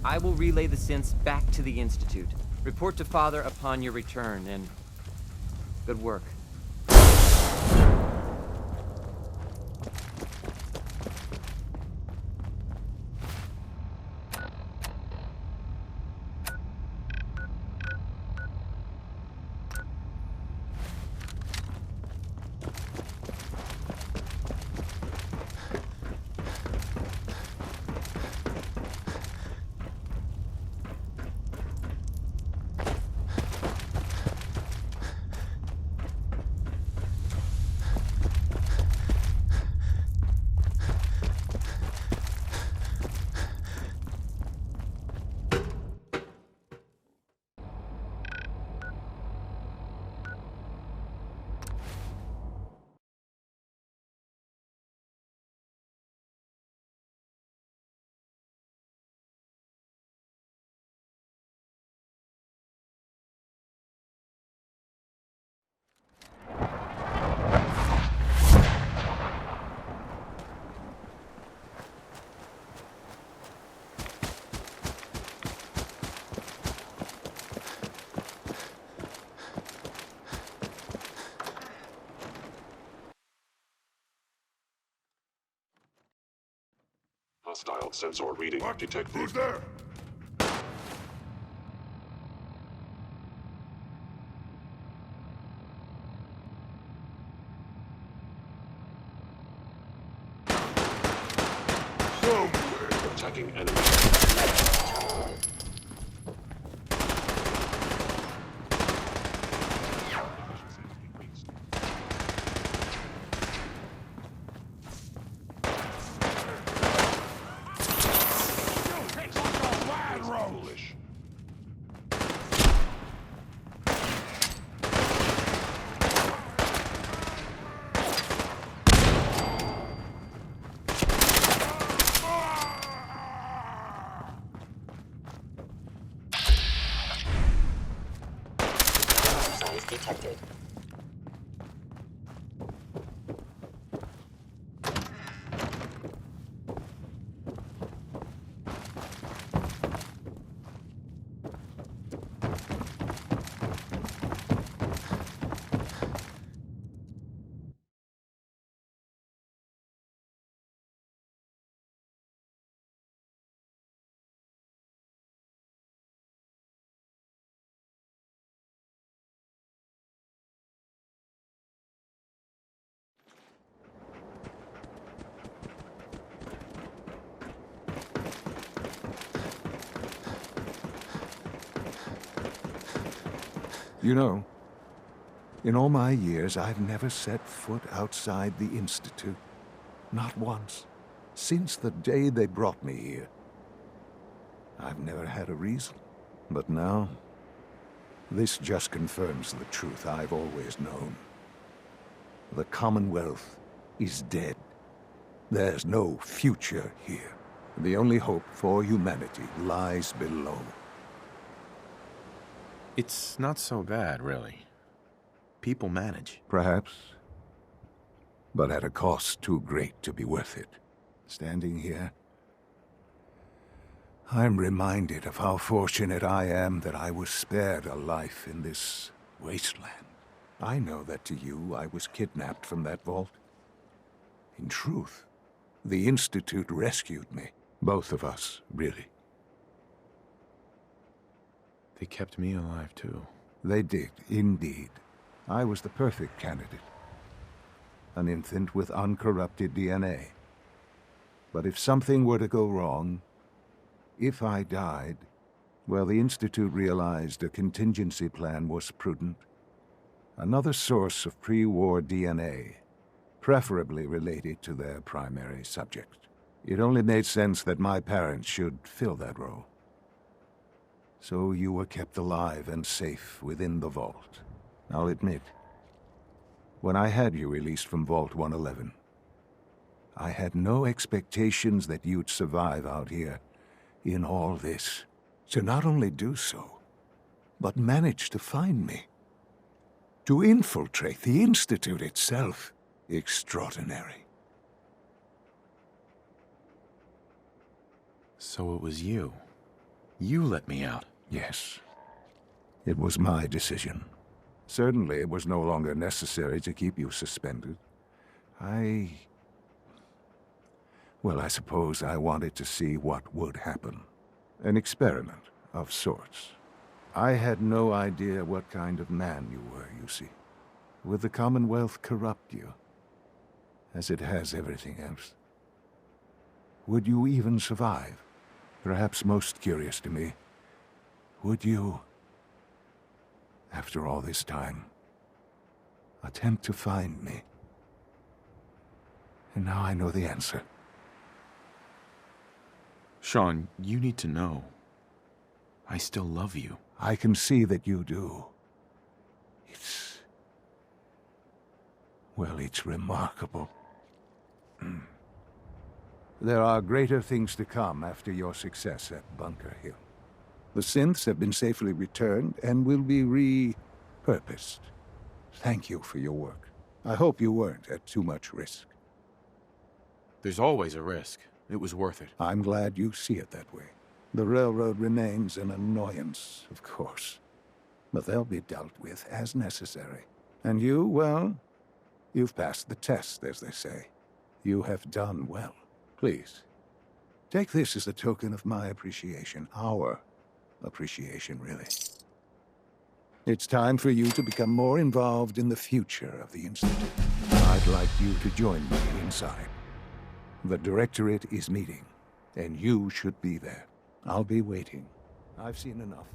I will relay the synths back to the Institute. Report to Father upon your return, and good work. Hostile sensor reading detected. Who's there? Attacking enemy. You know, in all my years, I've never set foot outside the Institute. Not once. Since the day they brought me here. I've never had a reason. But now, this just confirms the truth I've always known. The Commonwealth is dead. There's no future here. The only hope for humanity lies below. It's not so bad, really. People manage. Perhaps. But at a cost too great to be worth it. Standing here, I'm reminded of how fortunate I am that I was spared a life in this wasteland. I know that to you, I was kidnapped from that vault. In truth, the Institute rescued me. Both of us, really. They kept me alive, too. They did, indeed. I was the perfect candidate. An infant with uncorrupted DNA. But if something were to go wrong, if I died, well, the Institute realized a contingency plan was prudent. Another source of pre-war DNA, preferably related to their primary subject. It only made sense that my parents should fill that role. So you were kept alive and safe within the vault. I'll admit, when I had you released from Vault 111, I had no expectations that you'd survive out here in all this. To not only do so, but manage to find me. To infiltrate the Institute itself. Extraordinary. So it was you. You let me out. Yes. It was my decision. Certainly it was no longer necessary to keep you suspended. Well, I suppose I wanted to see what would happen. An experiment of sorts. I had no idea what kind of man you were, you see. Would the Commonwealth corrupt you? As it has everything else? Would you even survive? Perhaps most curious to me, would you, after all this time, attempt to find me? And now I know the answer. Sean, you need to know. I still love you. I can see that you do. Well, it's remarkable. There are greater things to come after your success at Bunker Hill. The synths have been safely returned and will be repurposed. Thank you for your work. I hope you weren't at too much risk. There's always a risk. It was worth it. I'm glad you see it that way. The railroad remains an annoyance, of course. But they'll be dealt with as necessary. And you, well, you've passed the test, as they say. You have done well. Please, take this as a token of my appreciation. Our appreciation, really. It's time for you to become more involved in the future of the Institute. I'd like you to join me inside. The Directorate is meeting, and you should be there. I'll be waiting. I've seen enough.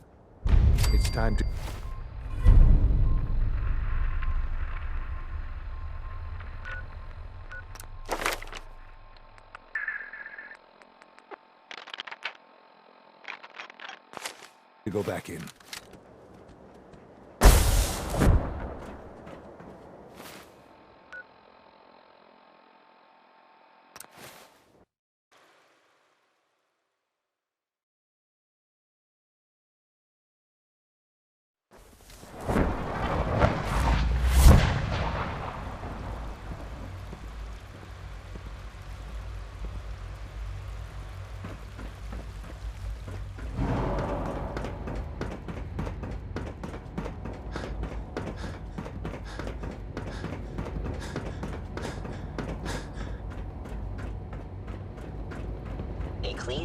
It's time to... go back in.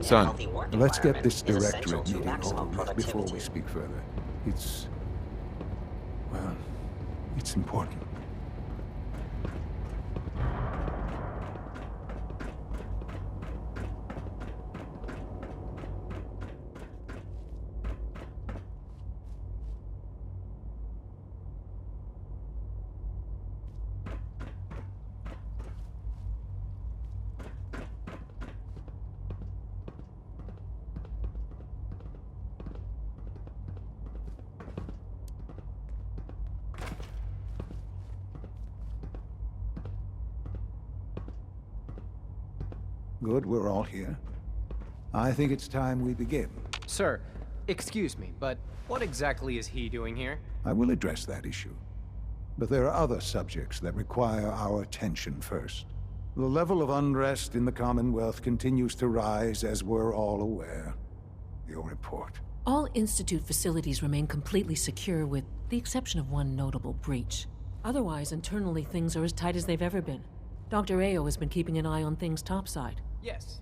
Son, let's get this Directorate meeting over with before we speak further. Well, it's important. Good, we're all here. I think it's time we begin. Sir, excuse me, but what exactly is he doing here? I will address that issue. But there are other subjects that require our attention first. The level of unrest in the Commonwealth continues to rise, as we're all aware. Your report. All Institute facilities remain completely secure with the exception of one notable breach. Otherwise, internally things are as tight as they've ever been. Dr. Ao has been keeping an eye on things topside. Yes,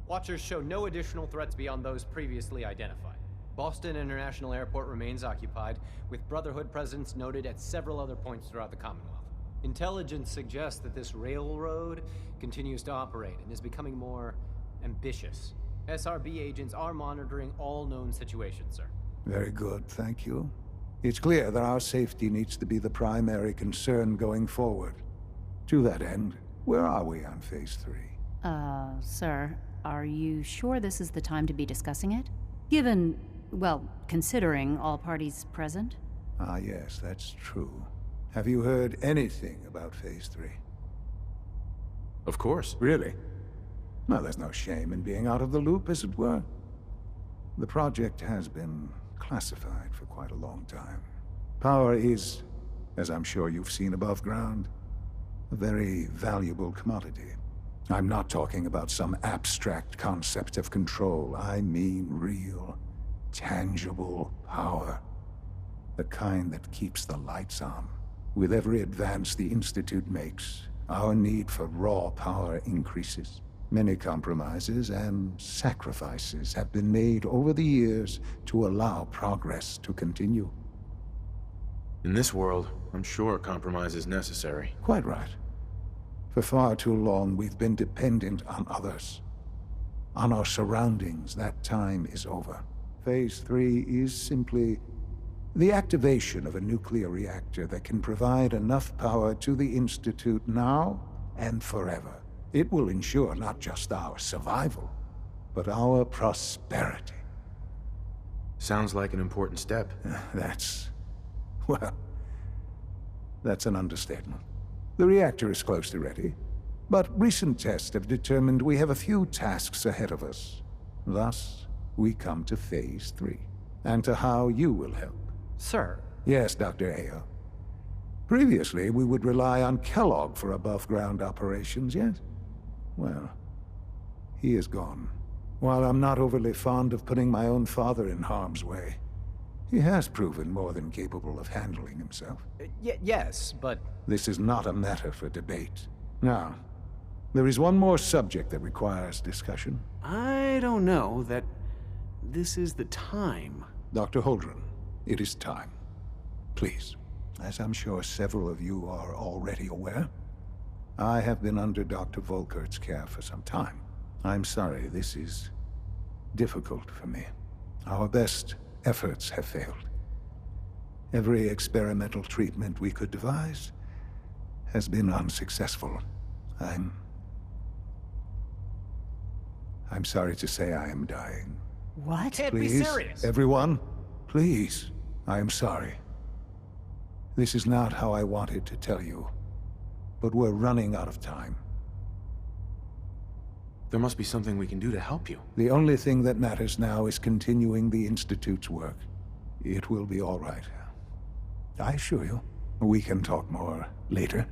Watchers show no additional threats beyond those previously identified. Boston International Airport remains occupied, with Brotherhood presence noted at several other points throughout the Commonwealth. Intelligence suggests that this railroad continues to operate and is becoming more ambitious. SRB agents are monitoring all known situations, sir. Very good, thank you. It's clear that our safety needs to be the primary concern going forward. To that end, where are we on Phase 3? Sir, are you sure this is the time to be discussing it? Given, well, considering all parties present? Ah, yes, that's true. Have you heard anything about Phase 3? Of course. Really? Well, there's no shame in being out of the loop, as it were. The project has been classified for quite a long time. Power is, as I'm sure you've seen above ground, a very valuable commodity. I'm not talking about some abstract concept of control. I mean real, tangible power. The kind that keeps the lights on. With every advance the Institute makes, our need for raw power increases. Many compromises and sacrifices have been made over the years to allow progress to continue. In this world, I'm sure compromise is necessary. Quite right. For far too long, we've been dependent on others. On our surroundings. That time is over. Phase 3 is simply the activation of a nuclear reactor that can provide enough power to the Institute now and forever. It will ensure not just our survival, but our prosperity. Sounds like an important step. Well, that's an understatement. The reactor is close to ready, but recent tests have determined we have a few tasks ahead of us. Thus, we come to Phase 3, and to how you will help. Sir? Yes, Dr. Ao. Previously, we would rely on Kellogg for above-ground operations, yes? Well, he is gone. While I'm not overly fond of putting my own father in harm's way, he has proven more than capable of handling himself. Yes, but... This is not a matter for debate. Now, there is one more subject that requires discussion. I don't know that this is the time. Dr. Holdren, it is time. Please. As I'm sure several of you are already aware, I have been under Dr. Volkert's care for some time. I'm sorry, this is difficult for me. Our best efforts have failed. Every experimental treatment we could devise has been unsuccessful. I'm sorry to say I am dying. What? Can't Please, be serious. Everyone, please. I am sorry. This is not how I wanted to tell you, but we're running out of time. There must be something we can do to help you. The only thing that matters now is continuing the Institute's work. It will be all right. I assure you. We can talk more later.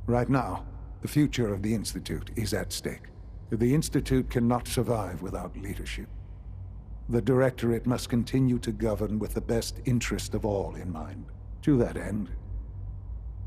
Right now, the future of the Institute is at stake. The Institute cannot survive without leadership. The Directorate must continue to govern with the best interest of all in mind. To that end,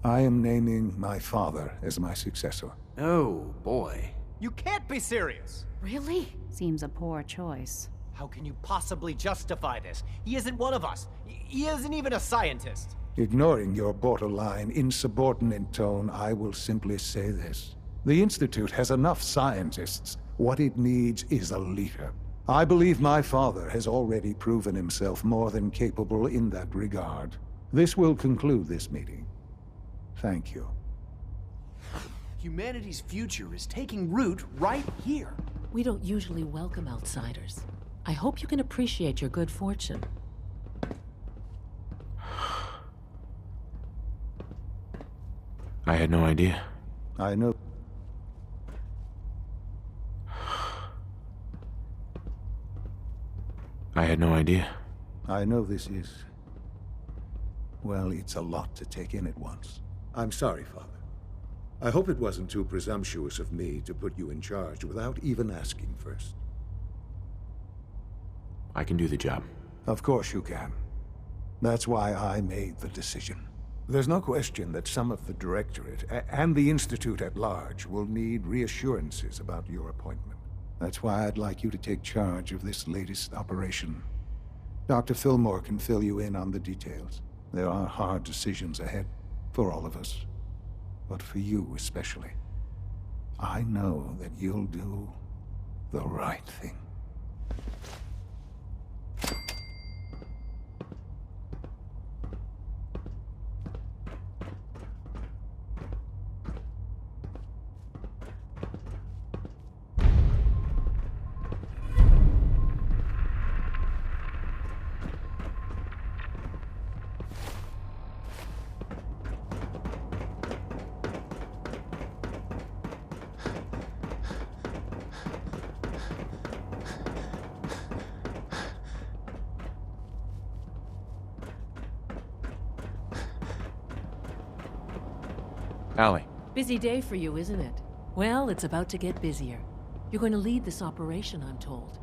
I am naming my father as my successor. Oh, boy. You can't be serious! Really? Seems a poor choice. How can you possibly justify this? He isn't one of us. He isn't even a scientist. Ignoring your borderline, insubordinate tone, I will simply say this. The Institute has enough scientists. What it needs is a leader. I believe my father has already proven himself more than capable in that regard. This will conclude this meeting. Thank you. Humanity's future is taking root right here. We don't usually welcome outsiders. I hope you can appreciate your good fortune. I had no idea. I know. I had no idea. I know this is... well, it's a lot to take in at once. I'm sorry, Father. I hope it wasn't too presumptuous of me to put you in charge without even asking first. I can do the job. Of course you can. That's why I made the decision. There's no question that some of the Directorate and the Institute at large will need reassurances about your appointment. That's why I'd like you to take charge of this latest operation. Dr. Fillmore can fill you in on the details. There are hard decisions ahead for all of us, but for you especially. I know that you'll do the right thing. Allie. Busy day for you, isn't it? Well, it's about to get busier. You're going to lead this operation, I'm told.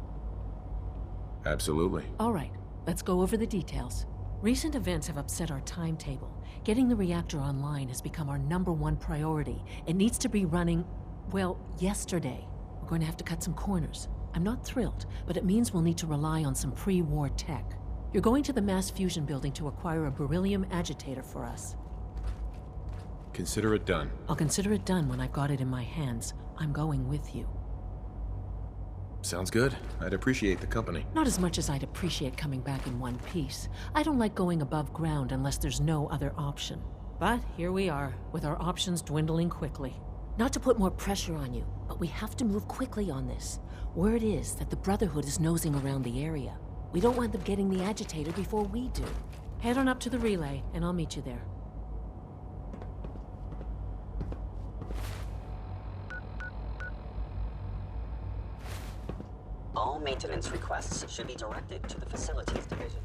Absolutely. All right, let's go over the details. Recent events have upset our timetable. Getting the reactor online has become our #1 priority. It needs to be running, well, yesterday. We're going to have to cut some corners. I'm not thrilled, but it means we'll need to rely on some pre-war tech. You're going to the mass fusion building to acquire a beryllium agitator for us. Consider it done. I'll consider it done when I've got it in my hands. I'm going with you. Sounds good. I'd appreciate the company. Not as much as I'd appreciate coming back in one piece. I don't like going above ground unless there's no other option. But here we are, with our options dwindling quickly. Not to put more pressure on you, but we have to move quickly on this. Word is that the Brotherhood is nosing around the area. We don't want them getting the agitator before we do. Head on up to the relay, and I'll meet you there. All maintenance requests should be directed to the Facilities Division.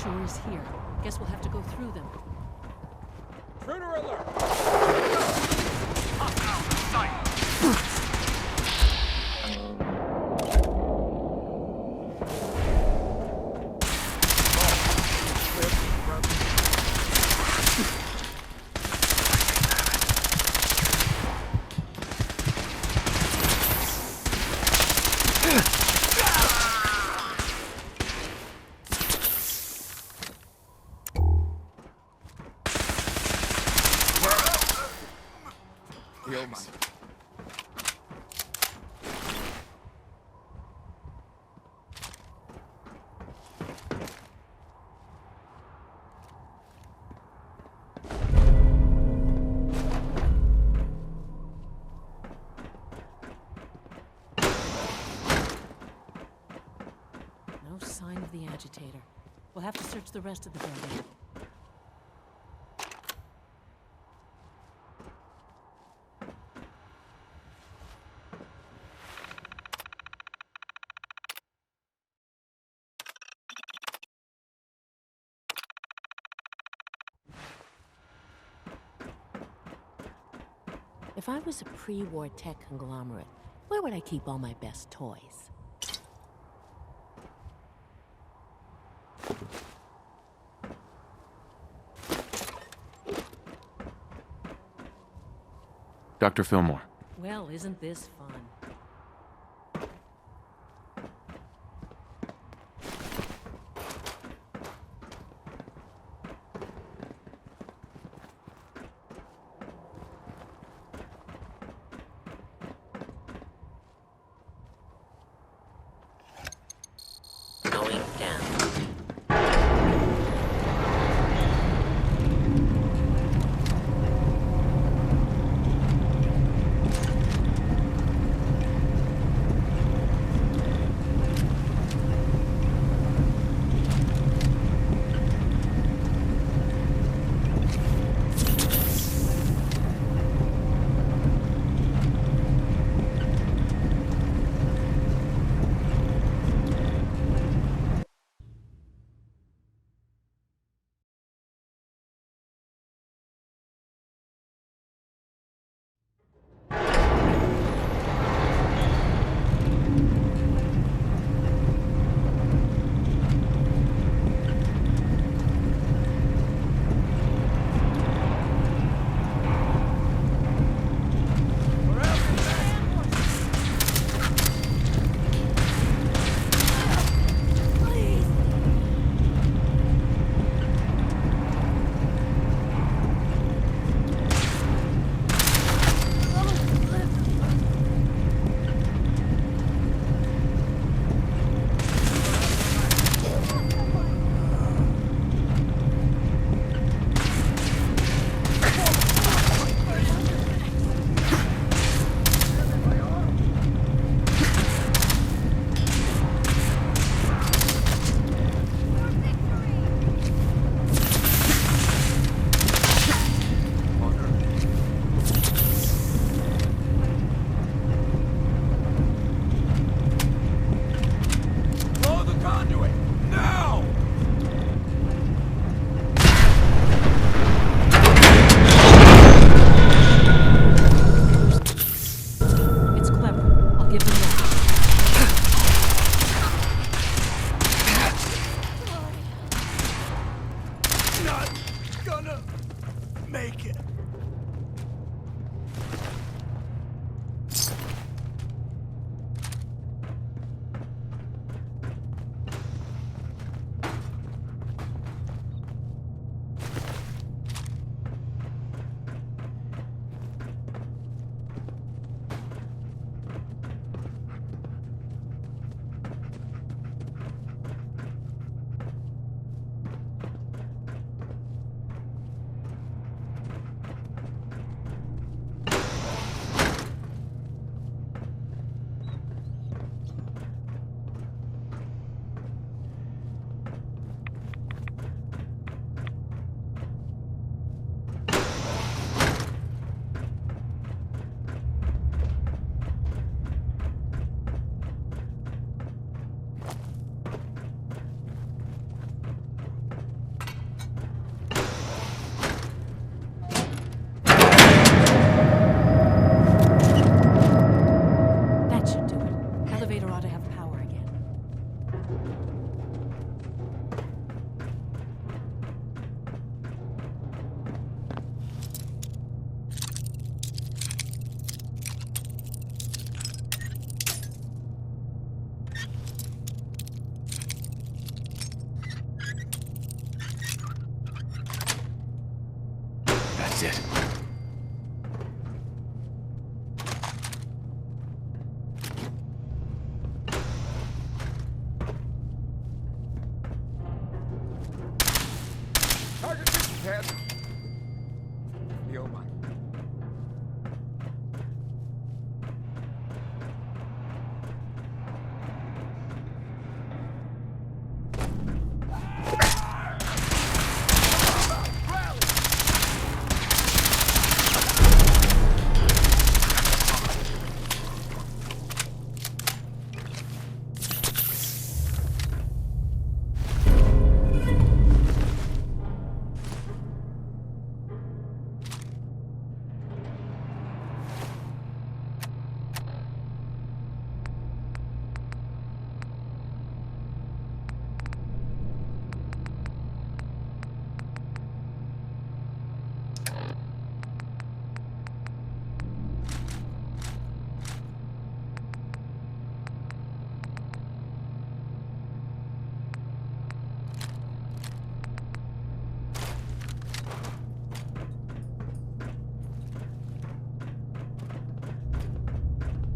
Sure is here. Guess we'll have to go through them. Intruder alert! We'll have to search the rest of the building. If I was a pre-war tech conglomerate, where would I keep all my best toys? Dr. Fillmore. Well, isn't this fun? Going down.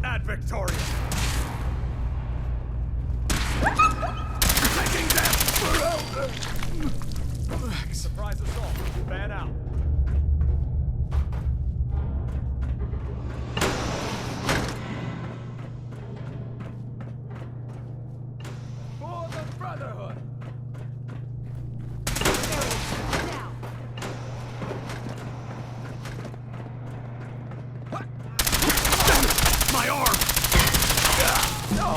had Victoria. Taking them forever. Surprise assault. Fan out. For the Brotherhood. My arm! No!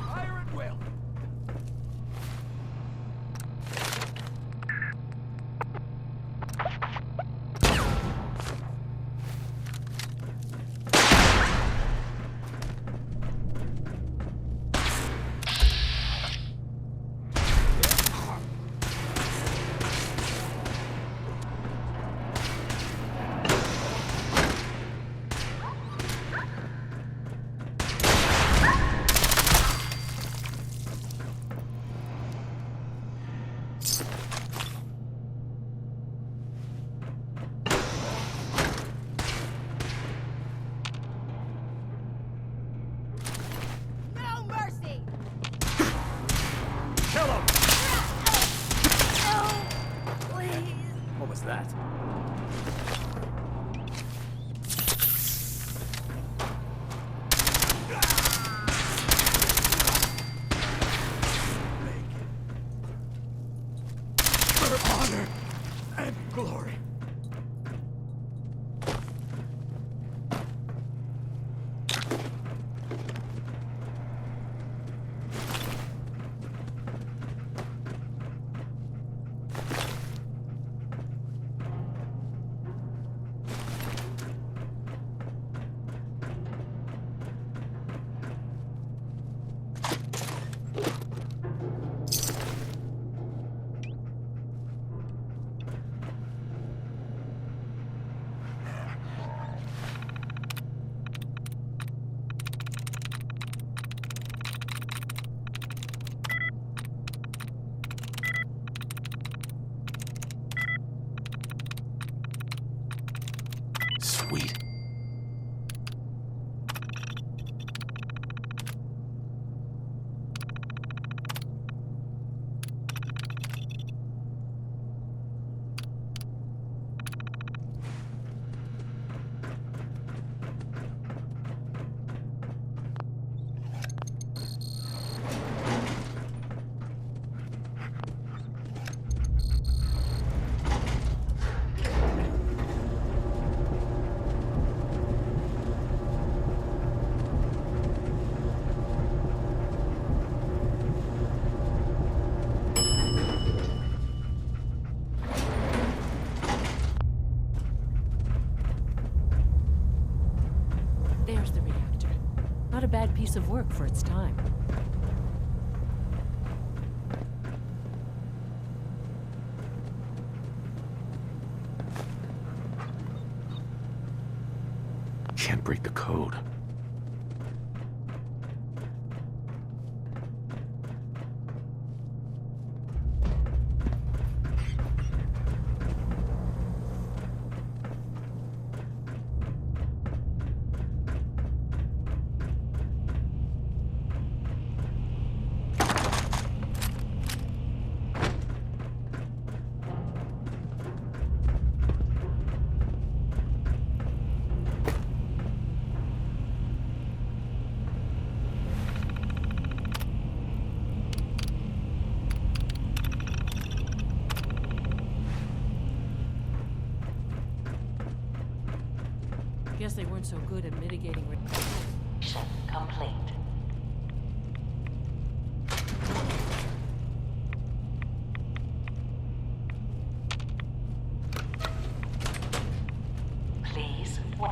Fire at will! No mercy! Kill him! No! Please. What was that? For honor and glory. Sweet. There's the reactor. Not a bad piece of work for its time. Can't break the code. Guess they weren't so good at mitigating. Mission complete. Please wait.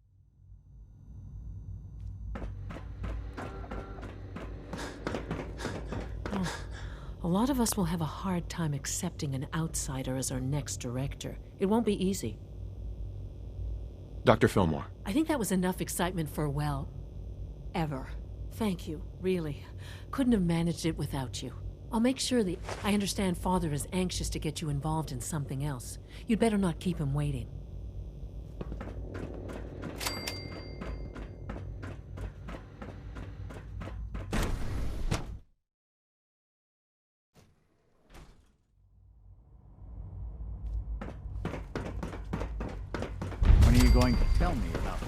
A lot of us will have a hard time accepting an outsider as our next director. It won't be easy. Dr. Fillmore. I think that was enough excitement for, well, ever. Thank you, really. Couldn't have managed it without you. I'll make sure that... I understand Father is anxious to get you involved in something else. You'd better not keep him waiting. When are you going to tell me about this?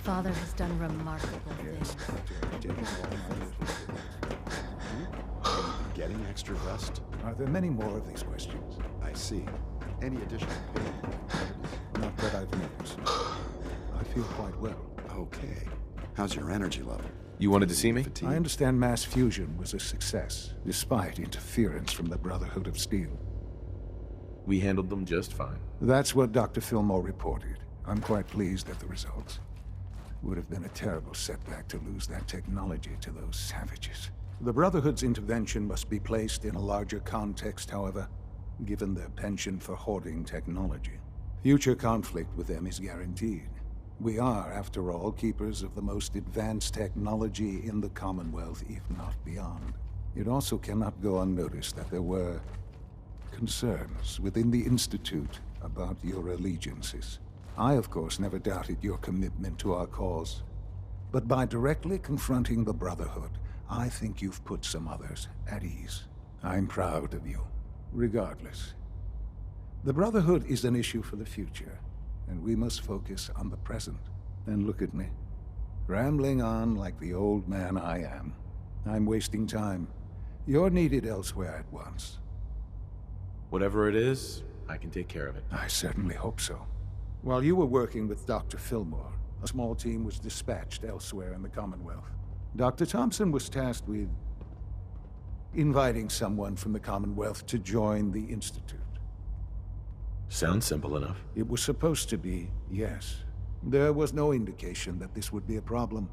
Father has done remarkable things. Getting extra rest? Are there many more of these questions? I see. Any additional pain? Not that I've noticed. I feel quite well. Okay. How's your energy level? You wanted to see me? I understand mass fusion was a success, despite interference from the Brotherhood of Steel. We handled them just fine. That's what Dr. Fillmore reported. I'm quite pleased at the results. Would have been a terrible setback to lose that technology to those savages. The Brotherhood's intervention must be placed in a larger context, however, given their penchant for hoarding technology. Future conflict with them is guaranteed. We are, after all, keepers of the most advanced technology in the Commonwealth, if not beyond. It also cannot go unnoticed that there were concerns within the Institute about your allegiances. I, of course, never doubted your commitment to our cause. But by directly confronting the Brotherhood, I think you've put some others at ease. I'm proud of you, regardless. The Brotherhood is an issue for the future, and we must focus on the present. And look at me, rambling on like the old man I am. I'm wasting time. You're needed elsewhere at once. Whatever it is, I can take care of it. I certainly hope so. While you were working with Dr. Fillmore, a small team was dispatched elsewhere in the Commonwealth. Dr. Thompson was tasked with inviting someone from the Commonwealth to join the Institute. Sounds simple enough. It was supposed to be, yes. There was no indication that this would be a problem.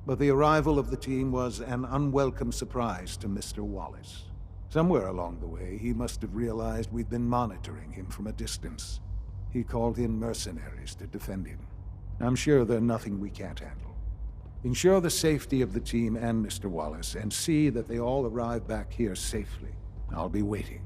But the arrival of the team was an unwelcome surprise to Mr. Wallace. Somewhere along the way, he must have realized we'd been monitoring him from a distance. He called in mercenaries to defend him. I'm sure they're nothing we can't handle. Ensure the safety of the team and Mr. Wallace, and see that they all arrive back here safely. I'll be waiting.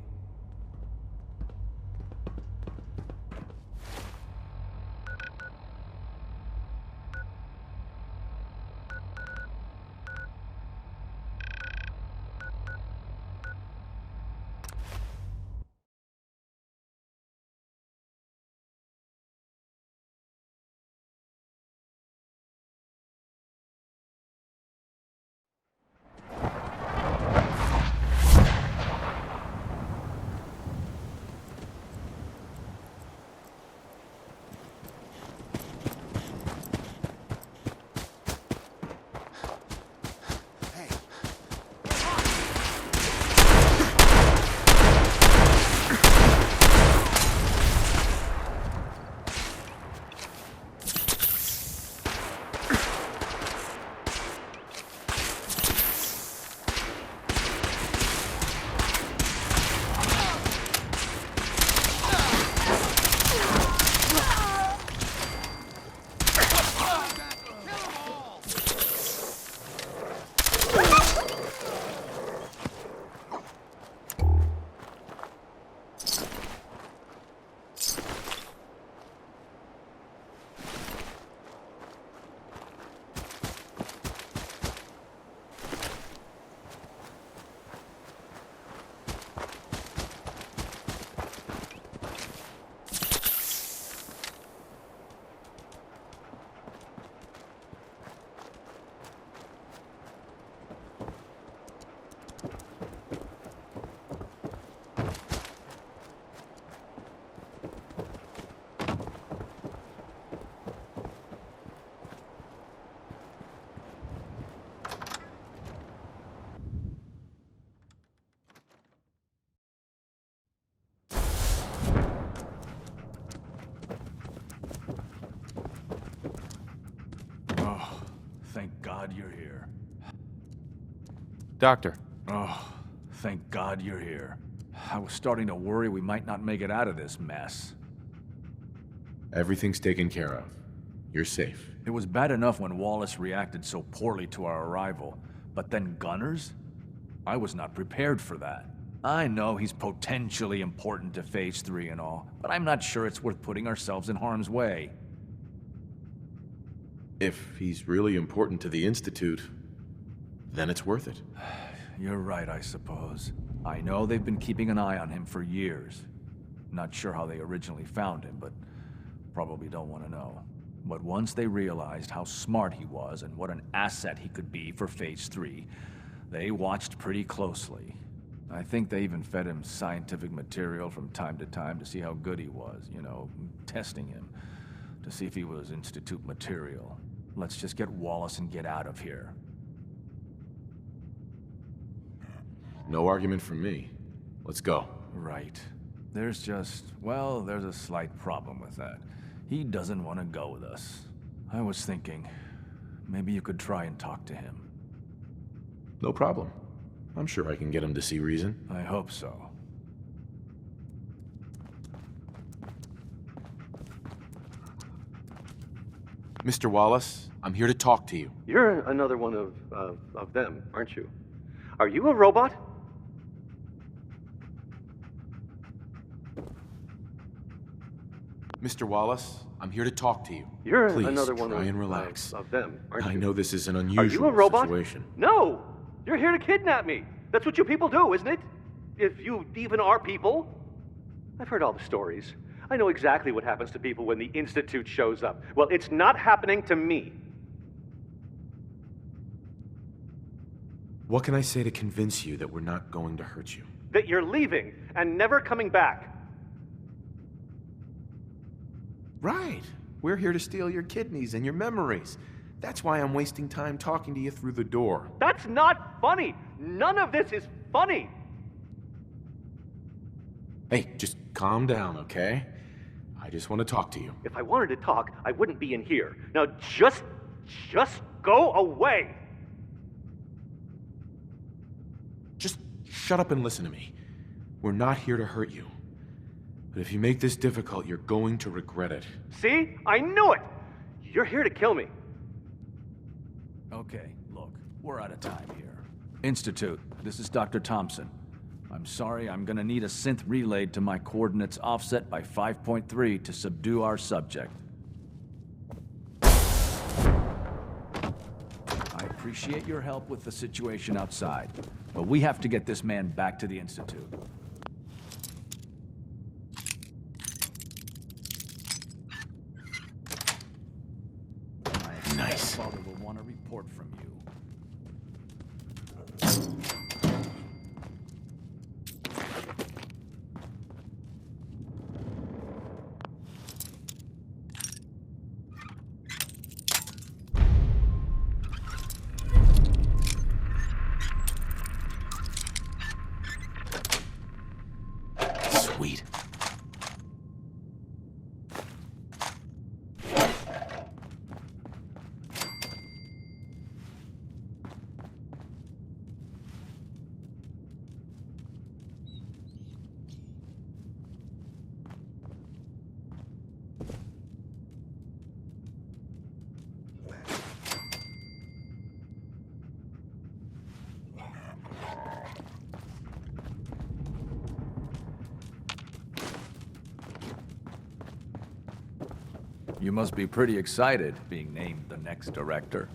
Doctor. Oh, thank God you're here. I was starting to worry we might not make it out of this mess. Everything's taken care of. You're safe. It was bad enough when Wallace reacted so poorly to our arrival, but then Gunners? I was not prepared for that. I know he's potentially important to Phase 3 and all, but I'm not sure it's worth putting ourselves in harm's way. If he's really important to the Institute, then it's worth it. You're right, I suppose. I know they've been keeping an eye on him for years. Not sure how they originally found him, but probably don't want to know. But once they realized how smart he was and what an asset he could be for Phase 3, they watched pretty closely. I think they even fed him scientific material from time to time to see how good he was, you know, testing him, to see if he was Institute material. Let's just get Wallace and get out of here. No argument from me. Let's go. Right. There's just, well, there's a slight problem with that. He doesn't want to go with us. I was thinking, maybe you could try and talk to him. No problem. I'm sure I can get him to see reason. I hope so. Mr. Wallace, I'm here to talk to you. You're another one of them, aren't you? Are you a robot? Mr. Wallace, I'm here to talk to you. You're Please, another one try and relax. of them, aren't you? I know this is an unusual Are you a robot? situation. No! You're here to kidnap me. That's what you people do, isn't it? If you even are people. I've heard all the stories. I know exactly what happens to people when the Institute shows up. Well, it's not happening to me. What can I say to convince you that we're not going to hurt you? That you're leaving and never coming back. Right. We're here to steal your kidneys and your memories. That's why I'm wasting time talking to you through the door. That's not funny. None of this is funny. Hey, just calm down, okay? I just want to talk to you. If I wanted to talk, I wouldn't be in here. Now just go away. Just shut up and listen to me. We're not here to hurt you. But if you make this difficult, you're going to regret it. See? I knew it! You're here to kill me. Okay, look, we're out of time here. Institute, this is Dr. Thompson. I'm sorry, I'm gonna need a synth relayed to my coordinates offset by 5.3 to subdue our subject. I appreciate your help with the situation outside, but we have to get this man back to the Institute. Nice. My father will want a report from you. Sweet. You must be pretty excited being named the next director.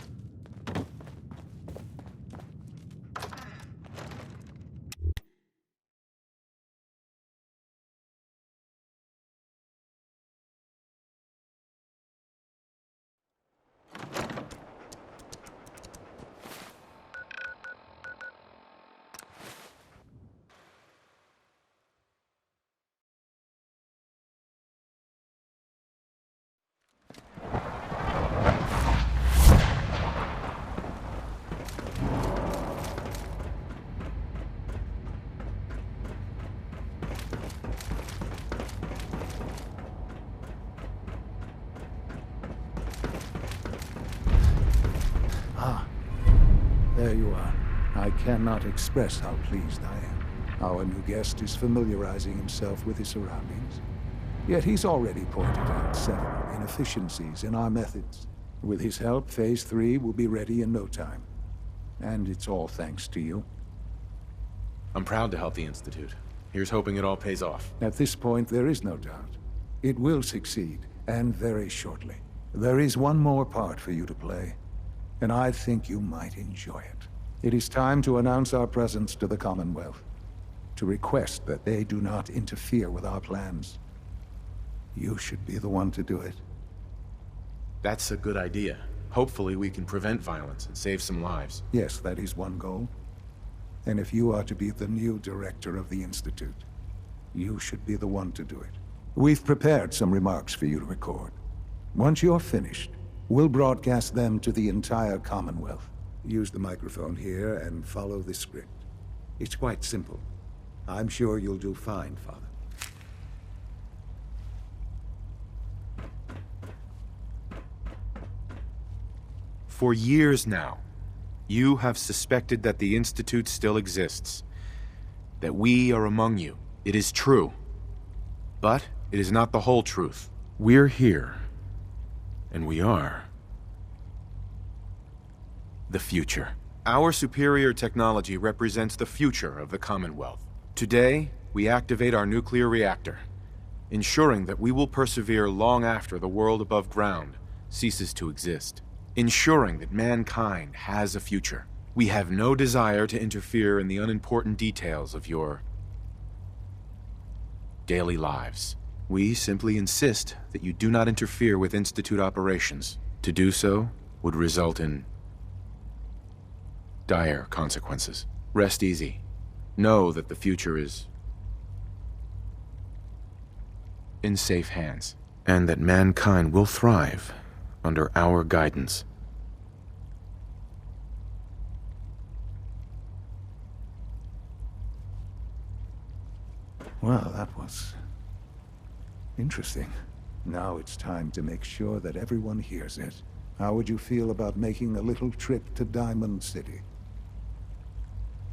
There you are. I cannot express how pleased I am. Our new guest is familiarizing himself with his surroundings. Yet he's already pointed out several inefficiencies in our methods. With his help, Phase 3 will be ready in no time. And it's all thanks to you. I'm proud to help the Institute. Here's hoping it all pays off. At this point, there is no doubt. It will succeed, and very shortly. There is one more part for you to play, and I think you might enjoy it. It is time to announce our presence to the Commonwealth, to request that they do not interfere with our plans. You should be the one to do it. That's a good idea. Hopefully we can prevent violence and save some lives. Yes, that is one goal. And if you are to be the new director of the Institute, you should be the one to do it. We've prepared some remarks for you to record. Once you're finished, we'll broadcast them to the entire Commonwealth. Use the microphone here and follow the script. It's quite simple. I'm sure you'll do fine, Father. For years now, you have suspected that the Institute still exists. That we are among you. It is true. But it is not the whole truth. We're here. And we are the future. Our superior technology represents the future of the Commonwealth. Today, we activate our nuclear reactor, ensuring that we will persevere long after the world above ground ceases to exist. Ensuring that mankind has a future. We have no desire to interfere in the unimportant details of your daily lives. We simply insist that you do not interfere with Institute operations. To do so would result in dire consequences. Rest easy. Know that the future is in safe hands, and that mankind will thrive under our guidance. Well, that was interesting. Now it's time to make sure that everyone hears it. How would you feel about making a little trip to Diamond City?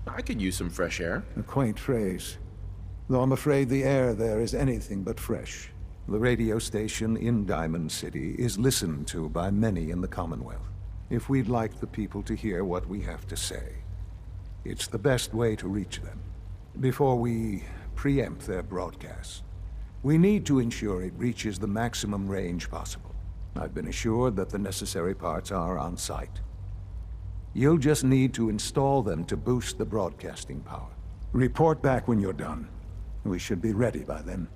I could use some fresh air. A quaint phrase, though I'm afraid the air there is anything but fresh. The radio station in Diamond City is listened to by many in the Commonwealth. If we'd like the people to hear what we have to say, it's the best way to reach them. Before we preempt their broadcast, we need to ensure it reaches the maximum range possible. I've been assured that the necessary parts are on site. You'll just need to install them to boost the broadcasting power. Report back when you're done. We should be ready by then.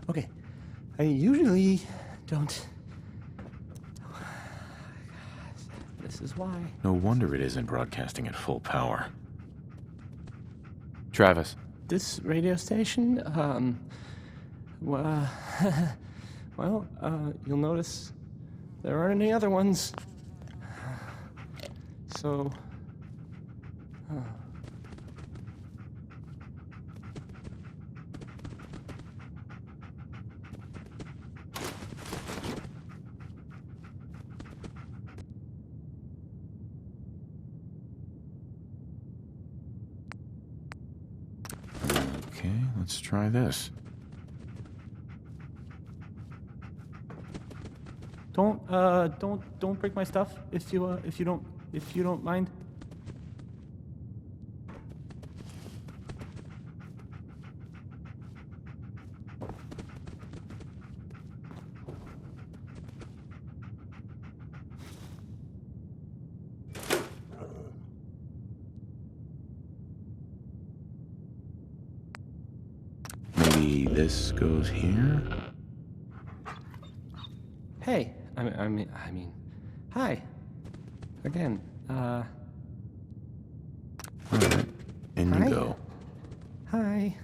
Okay. I usually don't... This is why. No wonder it isn't broadcasting at full power. Travis. This radio station, well, you'll notice there aren't any other ones. So... Okay, let's try this. Don't break my stuff if you don't mind. maybe this goes here? Hey, I mean, hi. Again, Alright, in Hi. you go. Hi.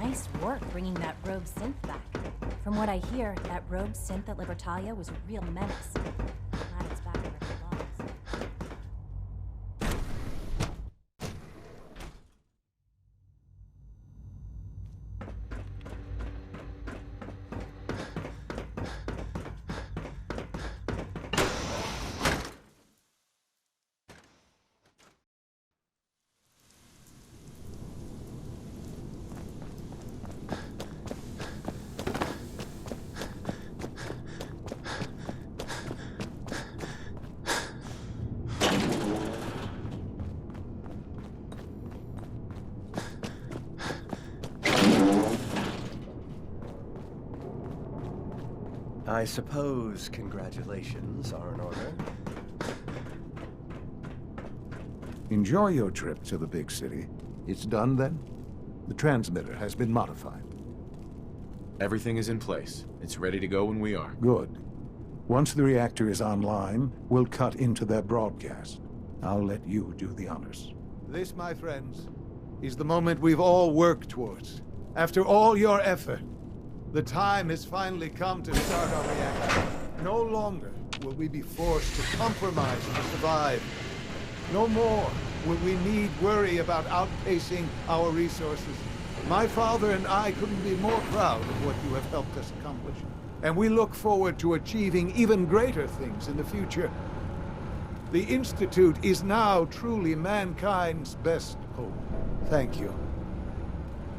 Nice work bringing that rogue synth back. From what I hear, that rogue synth at Libertalia was a real menace. Glad it's back where it belongs. I suppose congratulations are in order. Enjoy your trip to the big city. It's done then? The transmitter has been modified. Everything is in place. It's ready to go when we are. Good. Once the reactor is online, we'll cut into their broadcast. I'll let you do the honors. This, my friends, is the moment we've all worked towards. After all your effort, the time has finally come to start our reactor. No longer will we be forced to compromise to survive. No more will we need worry about outpacing our resources. My father and I couldn't be more proud of what you have helped us accomplish. And we look forward to achieving even greater things in the future. The Institute is now truly mankind's best hope. Thank you.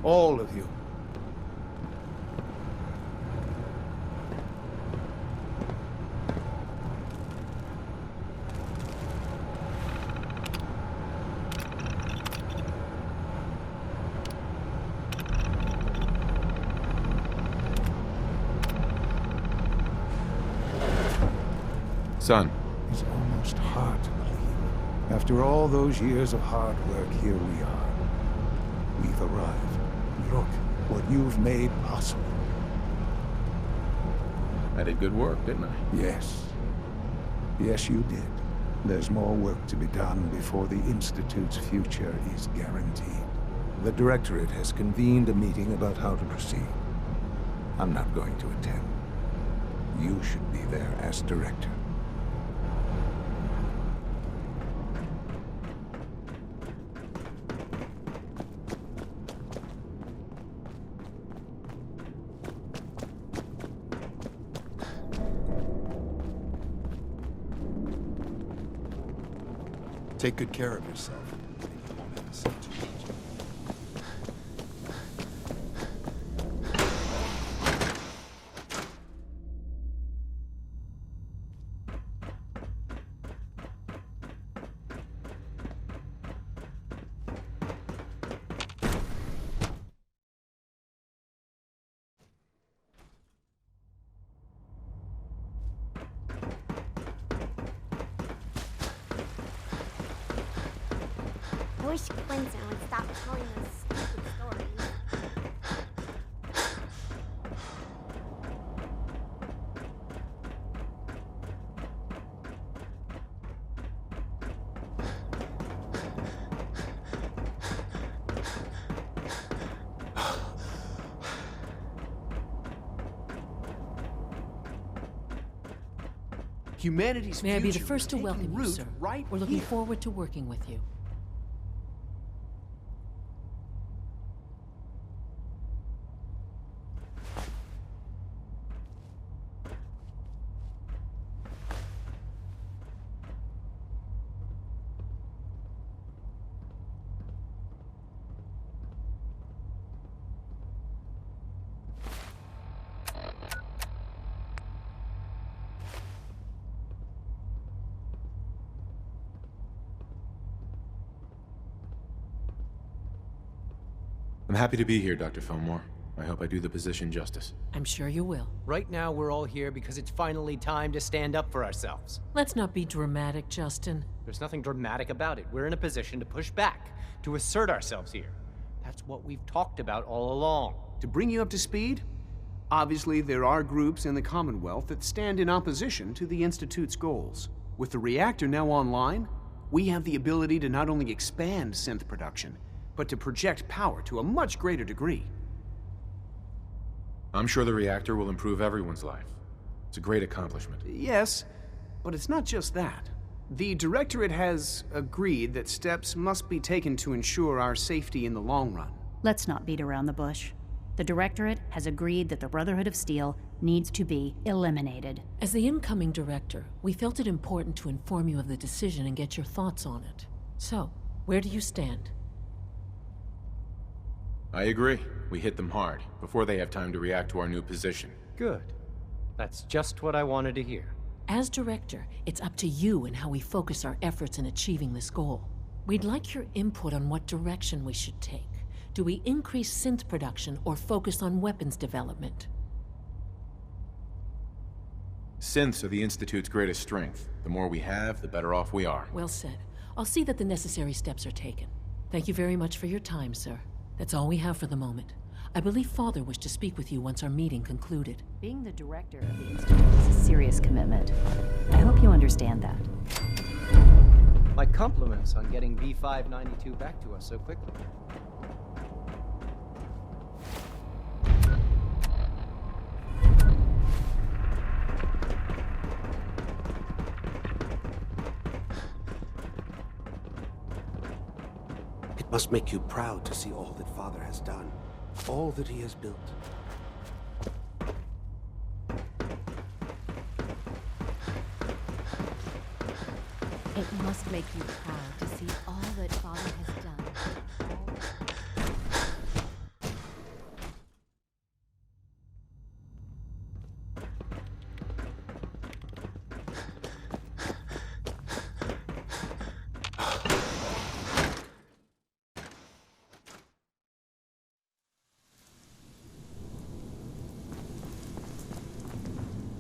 All of you. Son. It's almost hard to believe. After all those years of hard work, here we are. We've arrived. Look what you've made possible. I did good work, didn't I? Yes. Yes, you did. There's more work to be done before the Institute's future is guaranteed. The Directorate has convened a meeting about how to proceed. I'm not going to attend. You should be there as Director. Take good care of yourself. And you won't have to say too much. I wish Quentin would stop telling those stupid stories. Humanity's May I be the future first to is taking welcome you, root sir? right We're looking here. forward to working with you. I'm happy to be here, Dr. Fillmore. I hope I do the position justice. I'm sure you will. Right now, we're all here because it's finally time to stand up for ourselves. Let's not be dramatic, Justin. There's nothing dramatic about it. We're in a position to push back, to assert ourselves here. That's what we've talked about all along. To bring you up to speed, obviously there are groups in the Commonwealth that stand in opposition to the Institute's goals. With the reactor now online, we have the ability to not only expand synth production, but to project power to a much greater degree. I'm sure the reactor will improve everyone's life. It's a great accomplishment. Yes, but it's not just that. The Directorate has agreed that steps must be taken to ensure our safety in the long run. Let's not beat around the bush. The Directorate has agreed that the Brotherhood of Steel needs to be eliminated. As the incoming director, we felt it important to inform you of the decision and get your thoughts on it. So, where do you stand? I agree. We hit them hard, before they have time to react to our new position. Good. That's just what I wanted to hear. As director, it's up to you and how we focus our efforts in achieving this goal. We'd like your input on what direction we should take. Do we increase synth production or focus on weapons development? Synths are the Institute's greatest strength. The more we have, the better off we are. Well said. I'll see that the necessary steps are taken. Thank you very much for your time, sir. That's all we have for the moment. I believe Father wished to speak with you once our meeting concluded. Being the director of the Institute is a serious commitment. I hope you understand that. My compliments on getting V592 back to us so quickly. It must make you proud to see all that Father has done, all that he has built. It must make you proud to see all that Father has done.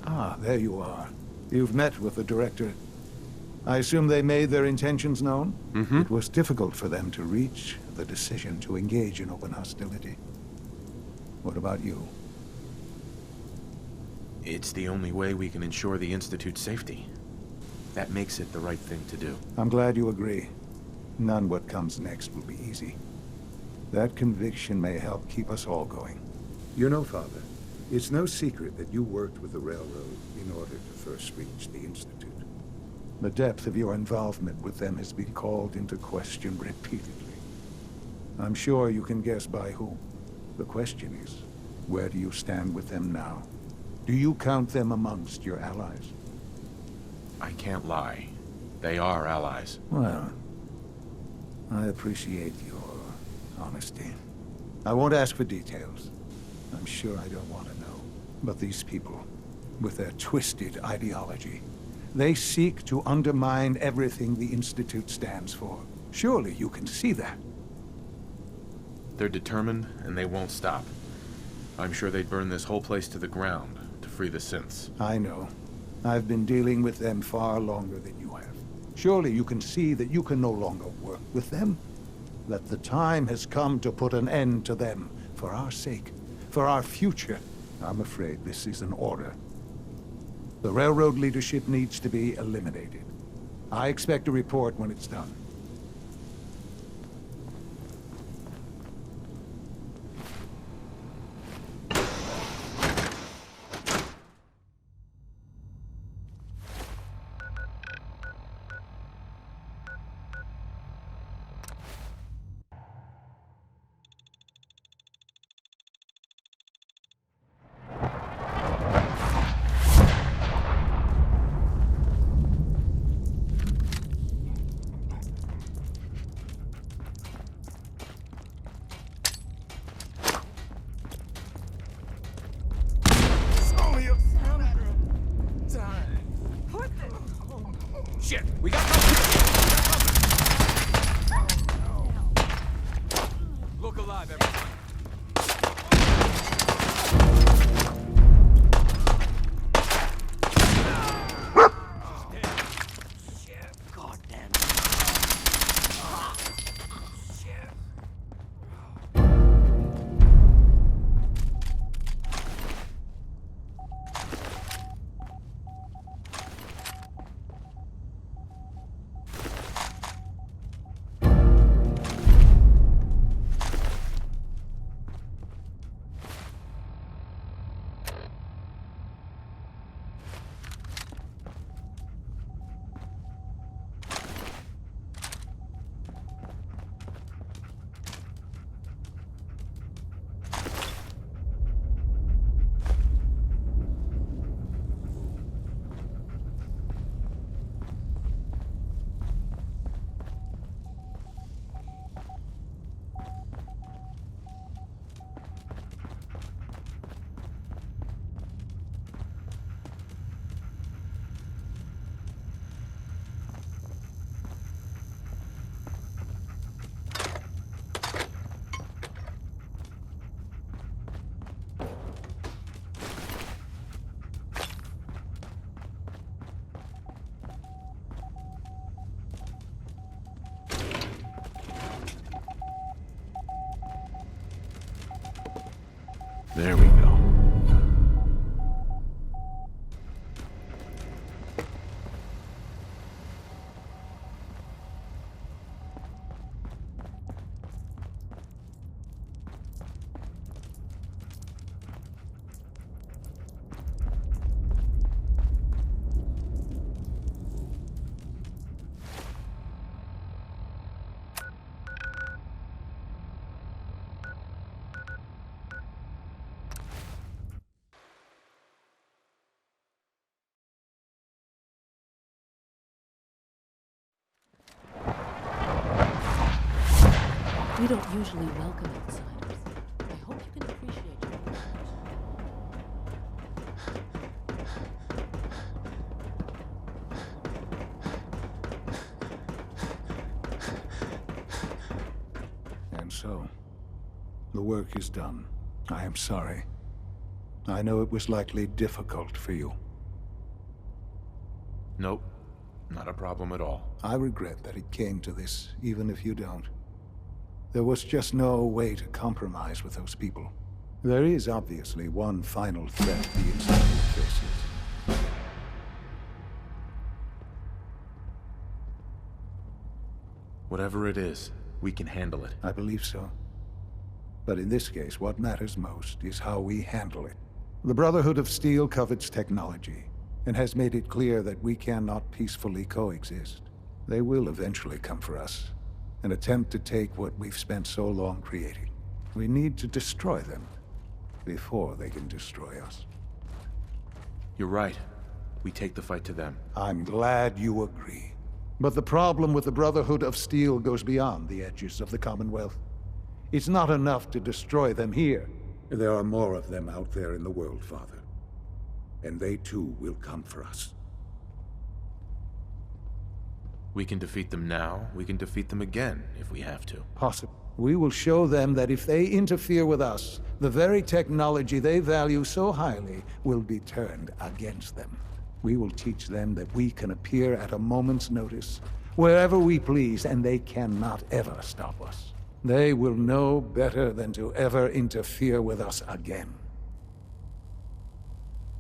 Ah, there you are. You've met with the Directorate. I assume they made their intentions known? Mm-hmm. It was difficult for them to reach the decision to engage in open hostility. What about you? It's the only way we can ensure the Institute's safety. That makes it the right thing to do. I'm glad you agree. None what comes next will be easy. That conviction may help keep us all going. You know, Father, it's no secret that you worked with the Railroad in order to first reach the Institute. The depth of your involvement with them has been called into question repeatedly. I'm sure you can guess by whom. The question is, where do you stand with them now? Do you count them amongst your allies? I can't lie. They are allies. Well, I appreciate your honesty. I won't ask for details. I'm sure I don't want to know. But these people, with their twisted ideology, they seek to undermine everything the Institute stands for. Surely you can see that. They're determined, and they won't stop. I'm sure they'd burn this whole place to the ground to free the synths. I know. I've been dealing with them far longer than you have. Surely you can see that you can no longer work with them. That the time has come to put an end to them, for our sake, for our future. I'm afraid this is an order. The Railroad leadership needs to be eliminated. I expect a report when it's done. Shit, we got company! Look alive, everyone. There we go. We don't usually welcome outsiders. I hope you can appreciate your And so, the work is done. I am sorry. I know it was likely difficult for you. Nope. Not a problem at all. I regret that it came to this, even if you don't. There was just no way to compromise with those people. There is obviously one final threat the Institute faces. Whatever it is, we can handle it. I believe so. But in this case, what matters most is how we handle it. The Brotherhood of Steel covets technology, and has made it clear that we cannot peacefully coexist. They will eventually come for us, and attempt to take what we've spent so long creating. We need to destroy them before they can destroy us. You're right. We take the fight to them. I'm glad you agree. But the problem with the Brotherhood of Steel goes beyond the edges of the Commonwealth. It's not enough to destroy them here. There are more of them out there in the world, Father. And they too will come for us. We can defeat them now, we can defeat them again, if we have to. Possible. We will show them that if they interfere with us, the very technology they value so highly will be turned against them. We will teach them that we can appear at a moment's notice, wherever we please, and they cannot ever stop us. They will know better than to ever interfere with us again.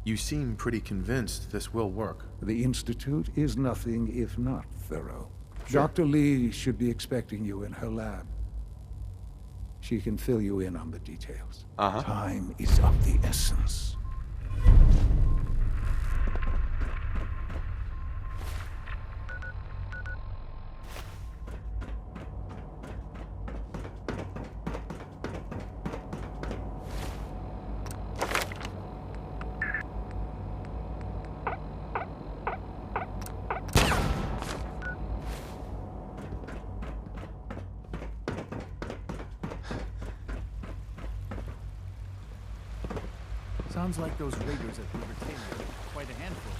You seem pretty convinced this will work. The Institute is nothing if not thorough. Sure. Dr. Lee should be expecting you in her lab. She can fill you in on the details. Time is of the essence. Sounds like those raiders at Libertania are quite a handful.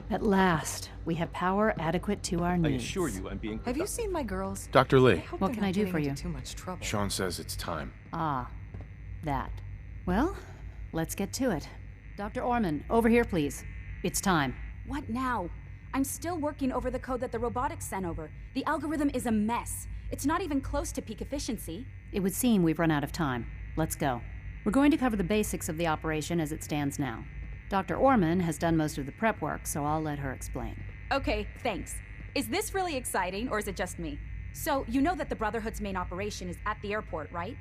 At last, we have power adequate to our needs. I assure you I'm being Have you seen my girls? Dr. Lee. What can I do for you? Too much trouble. Sean says it's time. Ah, that. Well, let's get to it. Dr. Orman, over here, please. It's time. What now? I'm still working over the code that the robotics sent over. The algorithm is a mess. It's not even close to peak efficiency. It would seem we've run out of time. Let's go. We're going to cover the basics of the operation as it stands now. Dr. Orman has done most of the prep work, so I'll let her explain. Okay, thanks. Is this really exciting, or is it just me? So, you know that the Brotherhood's main operation is at the airport, right?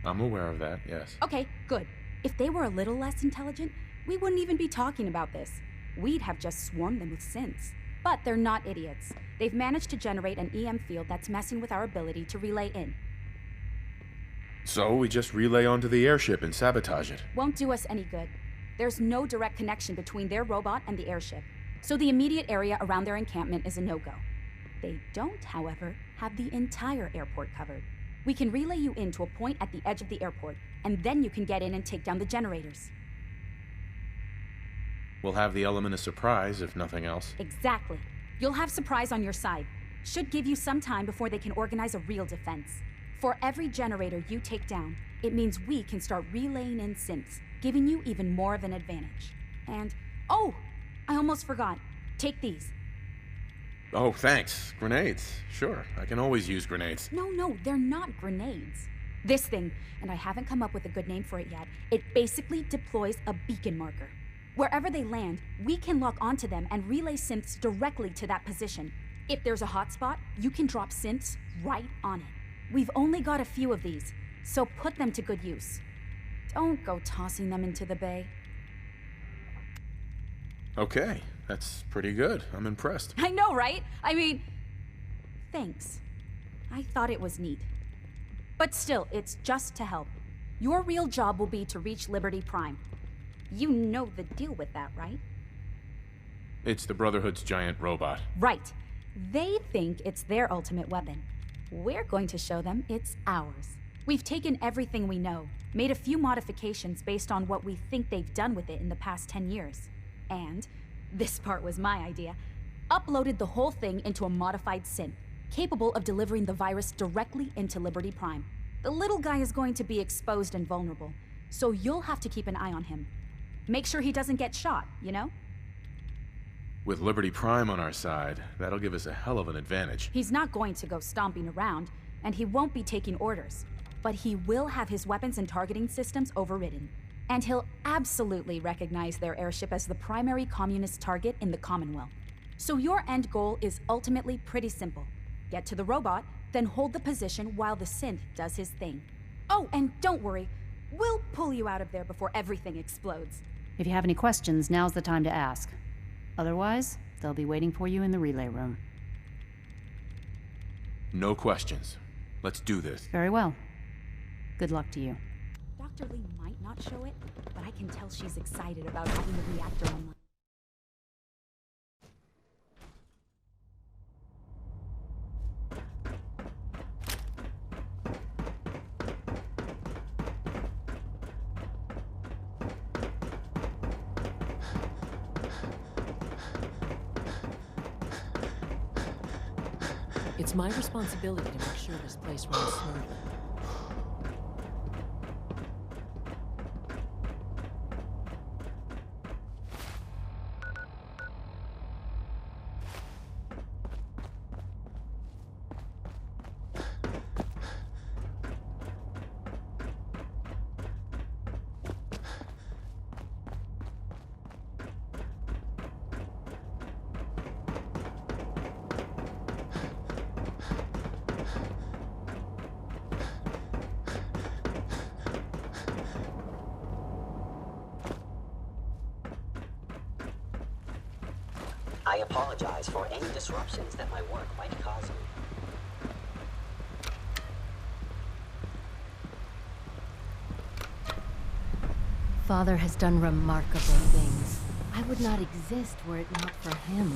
I'm aware of that, yes. Okay, good. If they were a little less intelligent, we wouldn't even be talking about this. We'd have just swarmed them with synths. But they're not idiots. They've managed to generate an EM field that's messing with our ability to relay in. So we just relay onto the airship and sabotage it. Won't do us any good. There's no direct connection between their robot and the airship, so the immediate area around their encampment is a no-go. They don't, however, have the entire airport covered. We can relay you in to a point at the edge of the airport, and then you can get in and take down the generators. We'll have the element of surprise, if nothing else. Exactly. You'll have surprise on your side. Should give you some time before they can organize a real defense. For every generator you take down, it means we can start relaying in synths, giving you even more of an advantage. And, Oh, I almost forgot. Take these. Oh, thanks. Grenades. Sure, I can always use grenades. No, they're not grenades. This thing, and I haven't come up with a good name for it yet, it basically deploys a beacon marker. Wherever they land, we can lock onto them and relay synths directly to that position. If there's a hotspot, you can drop synths right on it. We've only got a few of these, so put them to good use. Don't go tossing them into the bay. Okay, that's pretty good. I'm impressed. I know, right? I mean, thanks. I thought it was neat. But still, it's just to help. Your real job will be to reach Liberty Prime. You know the deal with that, right? It's the Brotherhood's giant robot. Right. They think it's their ultimate weapon. We're going to show them it's ours. We've taken everything we know, made a few modifications based on what we think they've done with it in the past 10 years. And, this part was my idea, uploaded the whole thing into a modified synth, capable of delivering the virus directly into Liberty Prime. The little guy is going to be exposed and vulnerable, so you'll have to keep an eye on him. Make sure he doesn't get shot, you know? With Liberty Prime on our side, that'll give us a hell of an advantage. He's not going to go stomping around, and he won't be taking orders. But he will have his weapons and targeting systems overridden. And he'll absolutely recognize their airship as the primary communist target in the Commonwealth. So your end goal is ultimately pretty simple. Get to the robot, then hold the position while the synth does his thing. Oh, and don't worry, we'll pull you out of there before everything explodes. If you have any questions, now's the time to ask. Otherwise, they'll be waiting for you in the relay room. No questions. Let's do this. Very well. Good luck to you. Dr. Lee might not show it, but I can tell she's excited about having the reactor online. It's my responsibility to make sure this place runs smoothly. I apologize for any disruptions that my work might cause you. Father has done remarkable things. I would not exist were it not for him.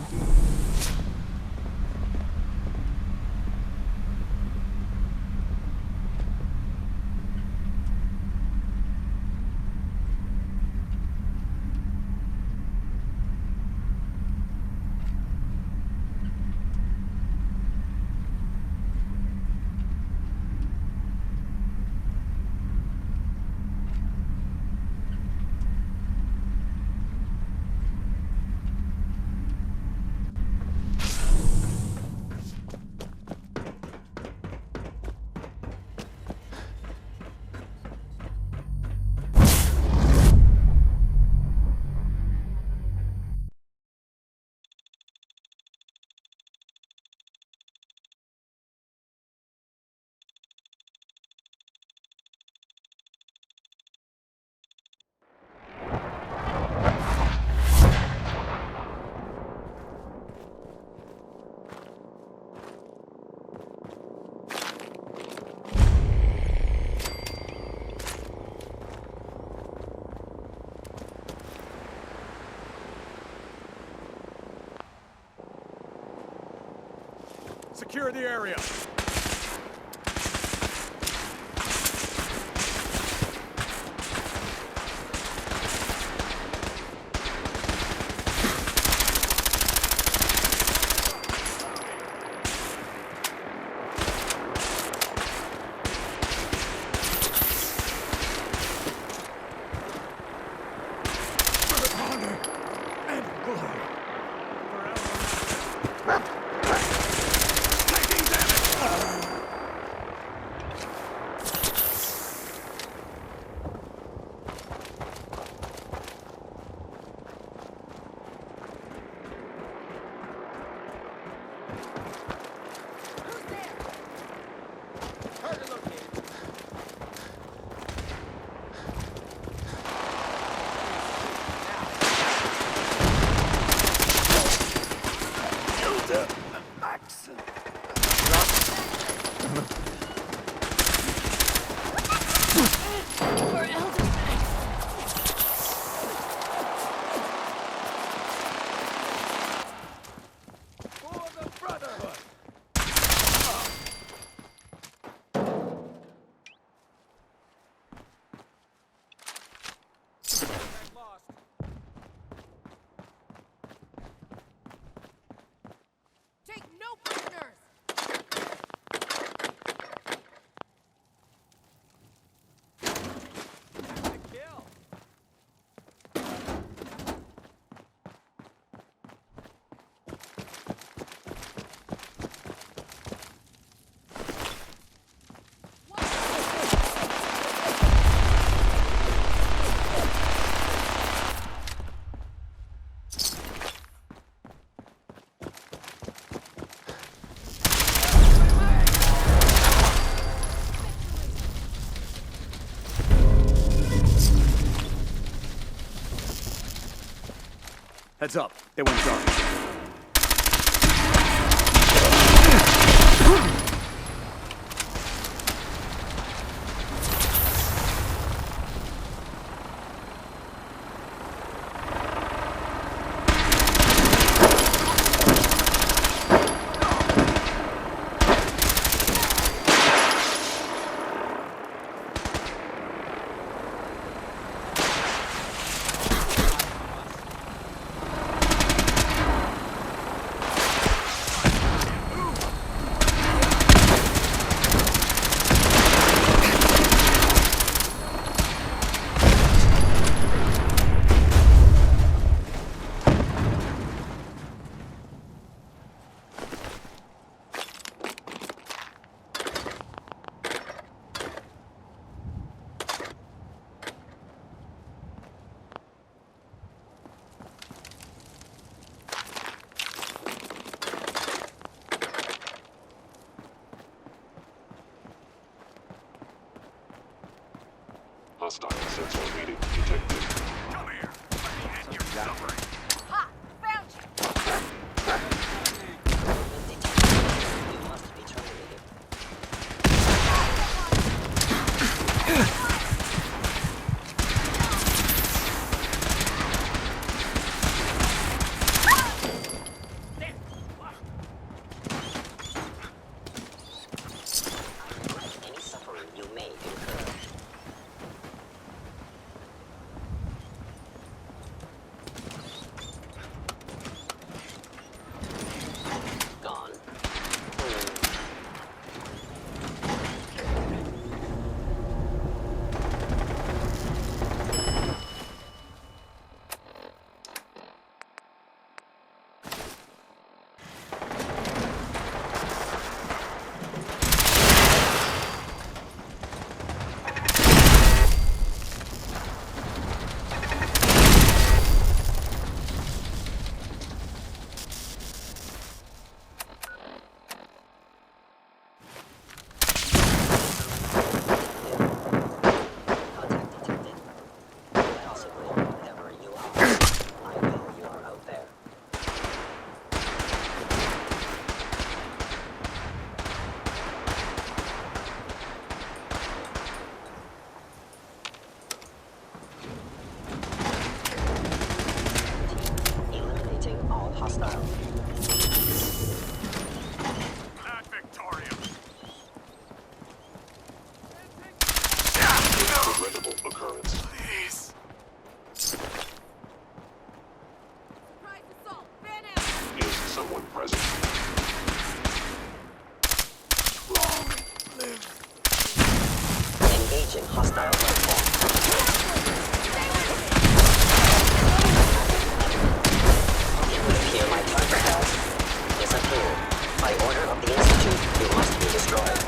Secure the area. Heads up. They went dark. Hostile sensor reading detected. Come here. Let me end your suffering. Ha! Found you! You must be terminated. Any suffering you may incur. Gone. Eliminating all hostile. Not Victoria. Regrettable occurrence. Please. Is someone present? Engaging hostile platform. It would appear my target has disappeared. By order of the Institute, you must be destroyed.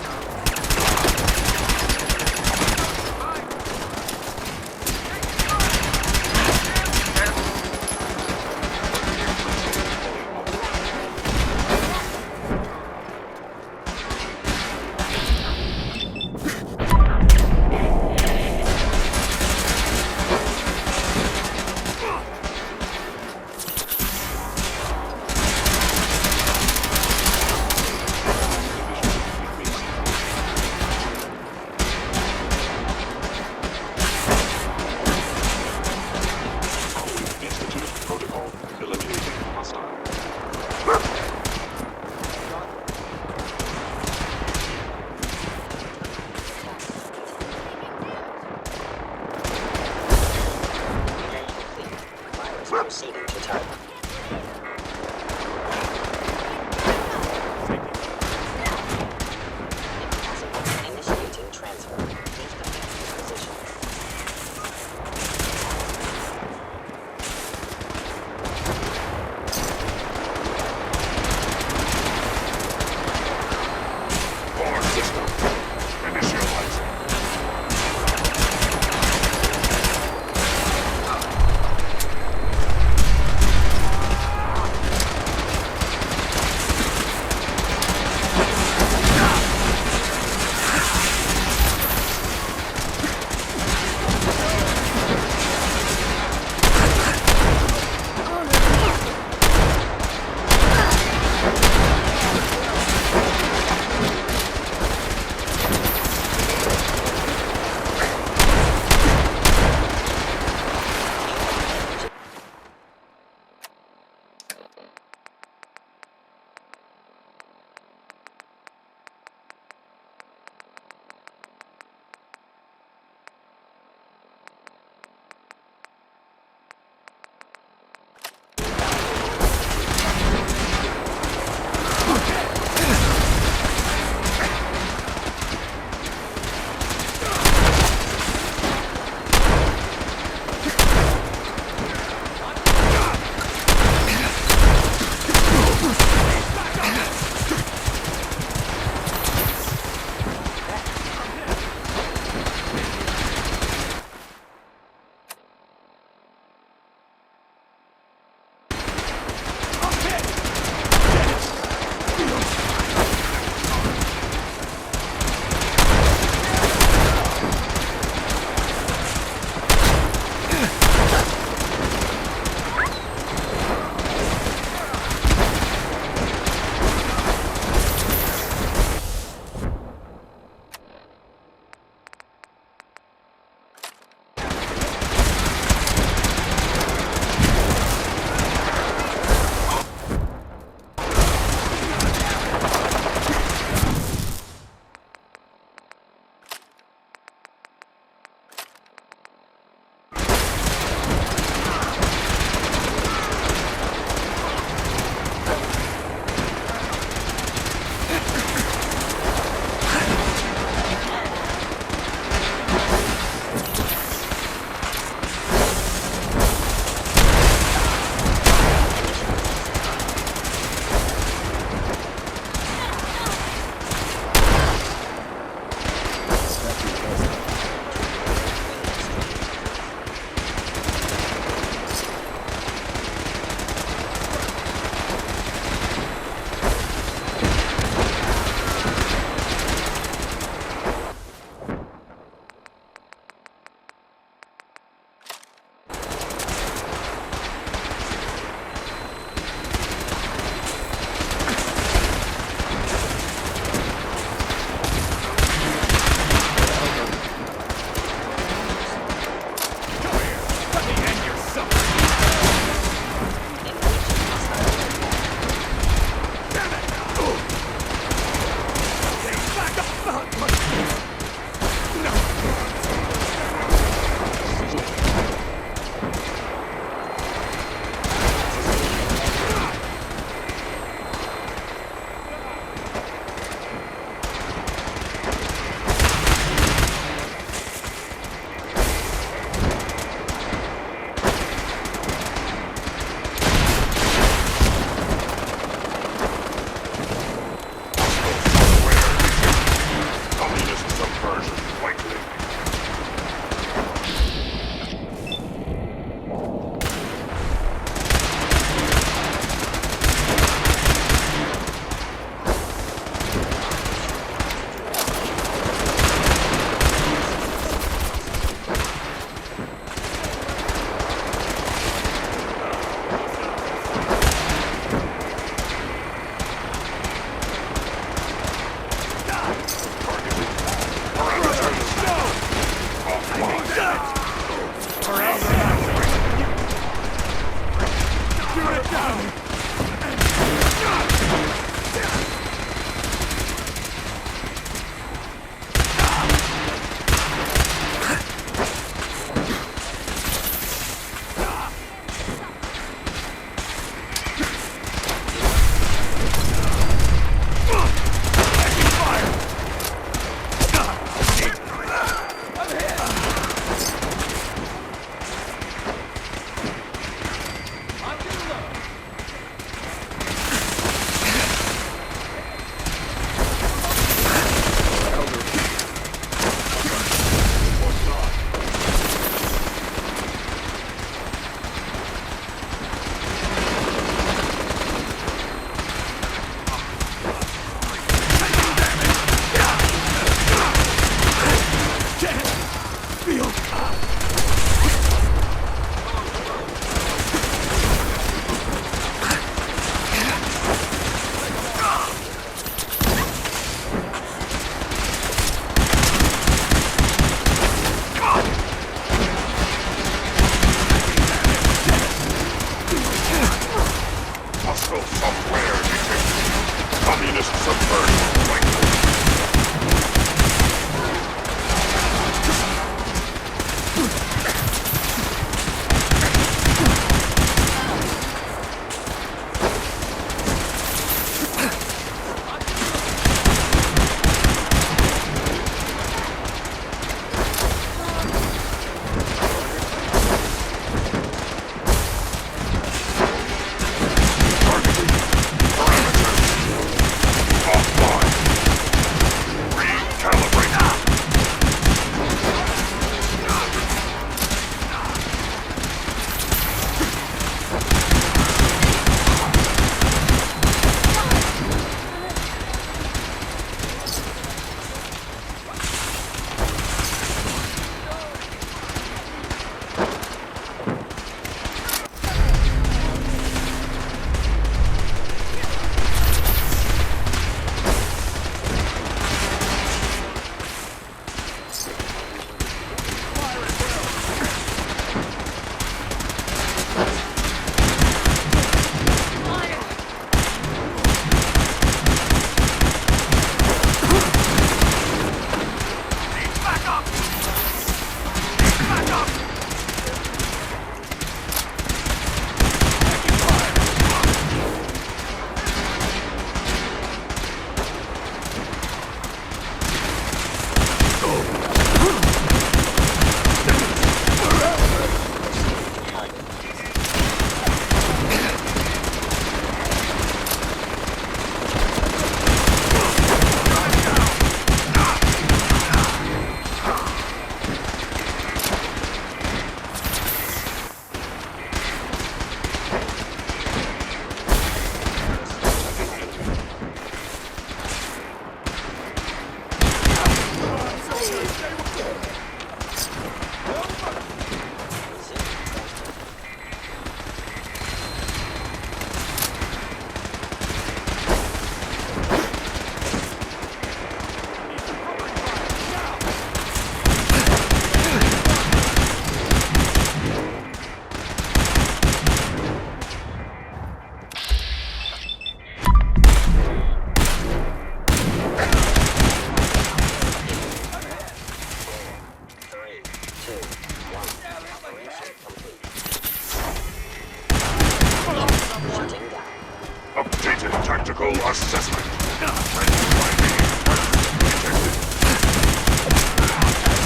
Tactical assessment.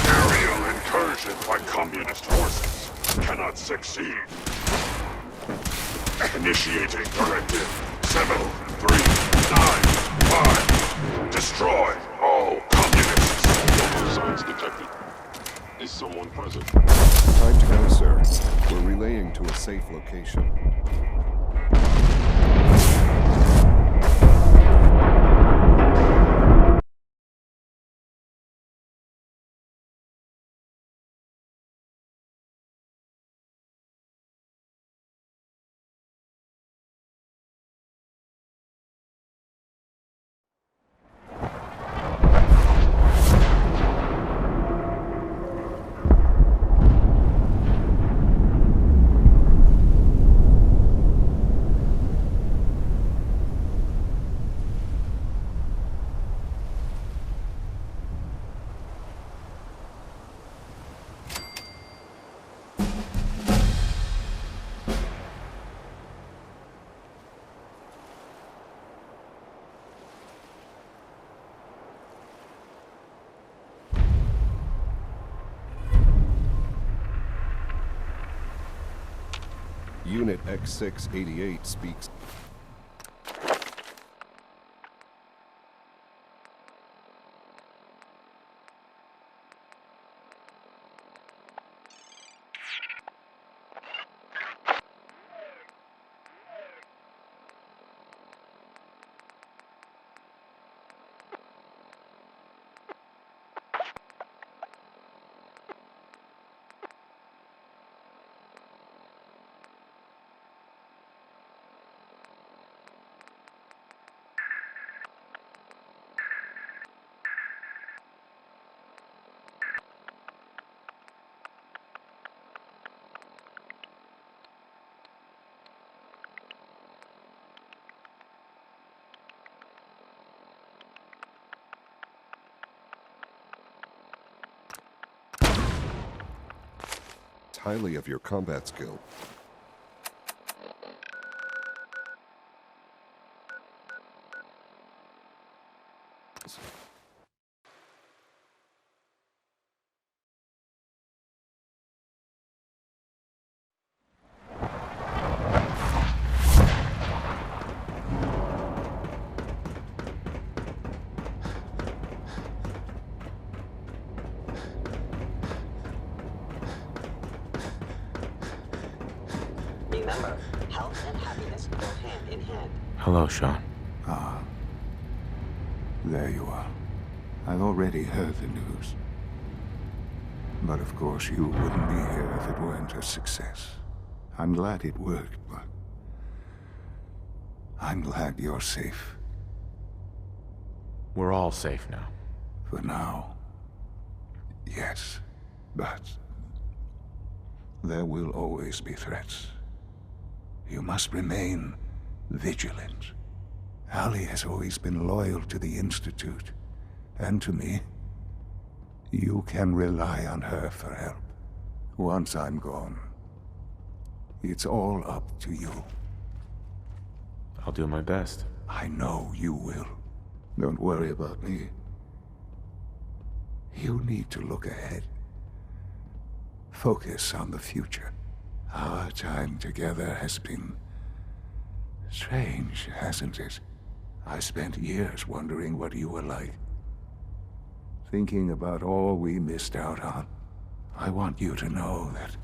Aerial incursion by communist forces cannot succeed. Initiating directive 7395. Destroy all communists. Signs detected. Is someone present? Time to go, sir. We're relaying to a safe location. Unit X688 speaks. Highly of your combat skill. Remember, health and happiness go hand in hand. Hello, Sean. Ah. There you are. I've already heard the news. But of course you wouldn't be here if it weren't a success. I'm glad it worked, but I'm glad you're safe. We're all safe now. For now. Yes, but there will always be threats. You must remain vigilant. Allie has always been loyal to the Institute, and to me. You can rely on her for help. Once I'm gone, it's all up to you. I'll do my best. I know you will. Don't worry about me. You need to look ahead. Focus on the future. Our time together has been strange, hasn't it? I spent years wondering what you were like. Thinking about all we missed out on. I want you to know that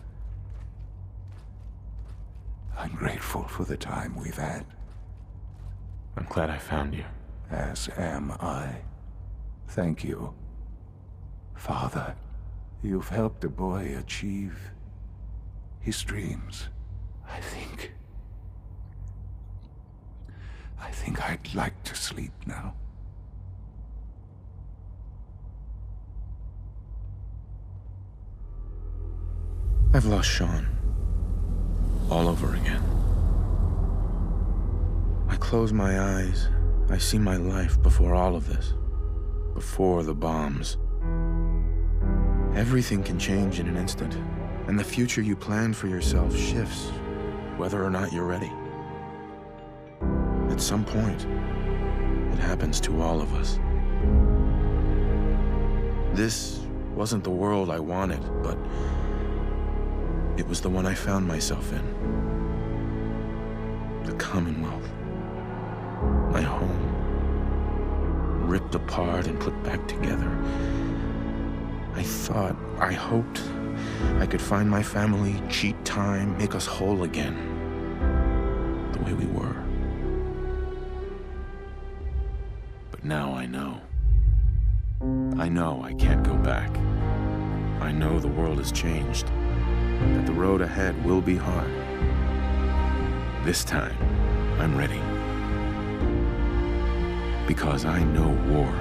I'm grateful for the time we've had. I'm glad I found you. As am I. Thank you, Father. You've helped a boy achieve his dreams. I think I'd like to sleep now. I've lost Sean. All over again. I close my eyes. I see my life before all of this. Before the bombs. Everything can change in an instant. And the future you planned for yourself shifts, whether or not you're ready. At some point, it happens to all of us. This wasn't the world I wanted, but it was the one I found myself in. The Commonwealth. My home. Ripped apart and put back together. I thought, I hoped, I could find my family, cheat time, make us whole again. The way we were. But now I know. I know I can't go back. I know the world has changed. That the road ahead will be hard. This time, I'm ready. Because I know war.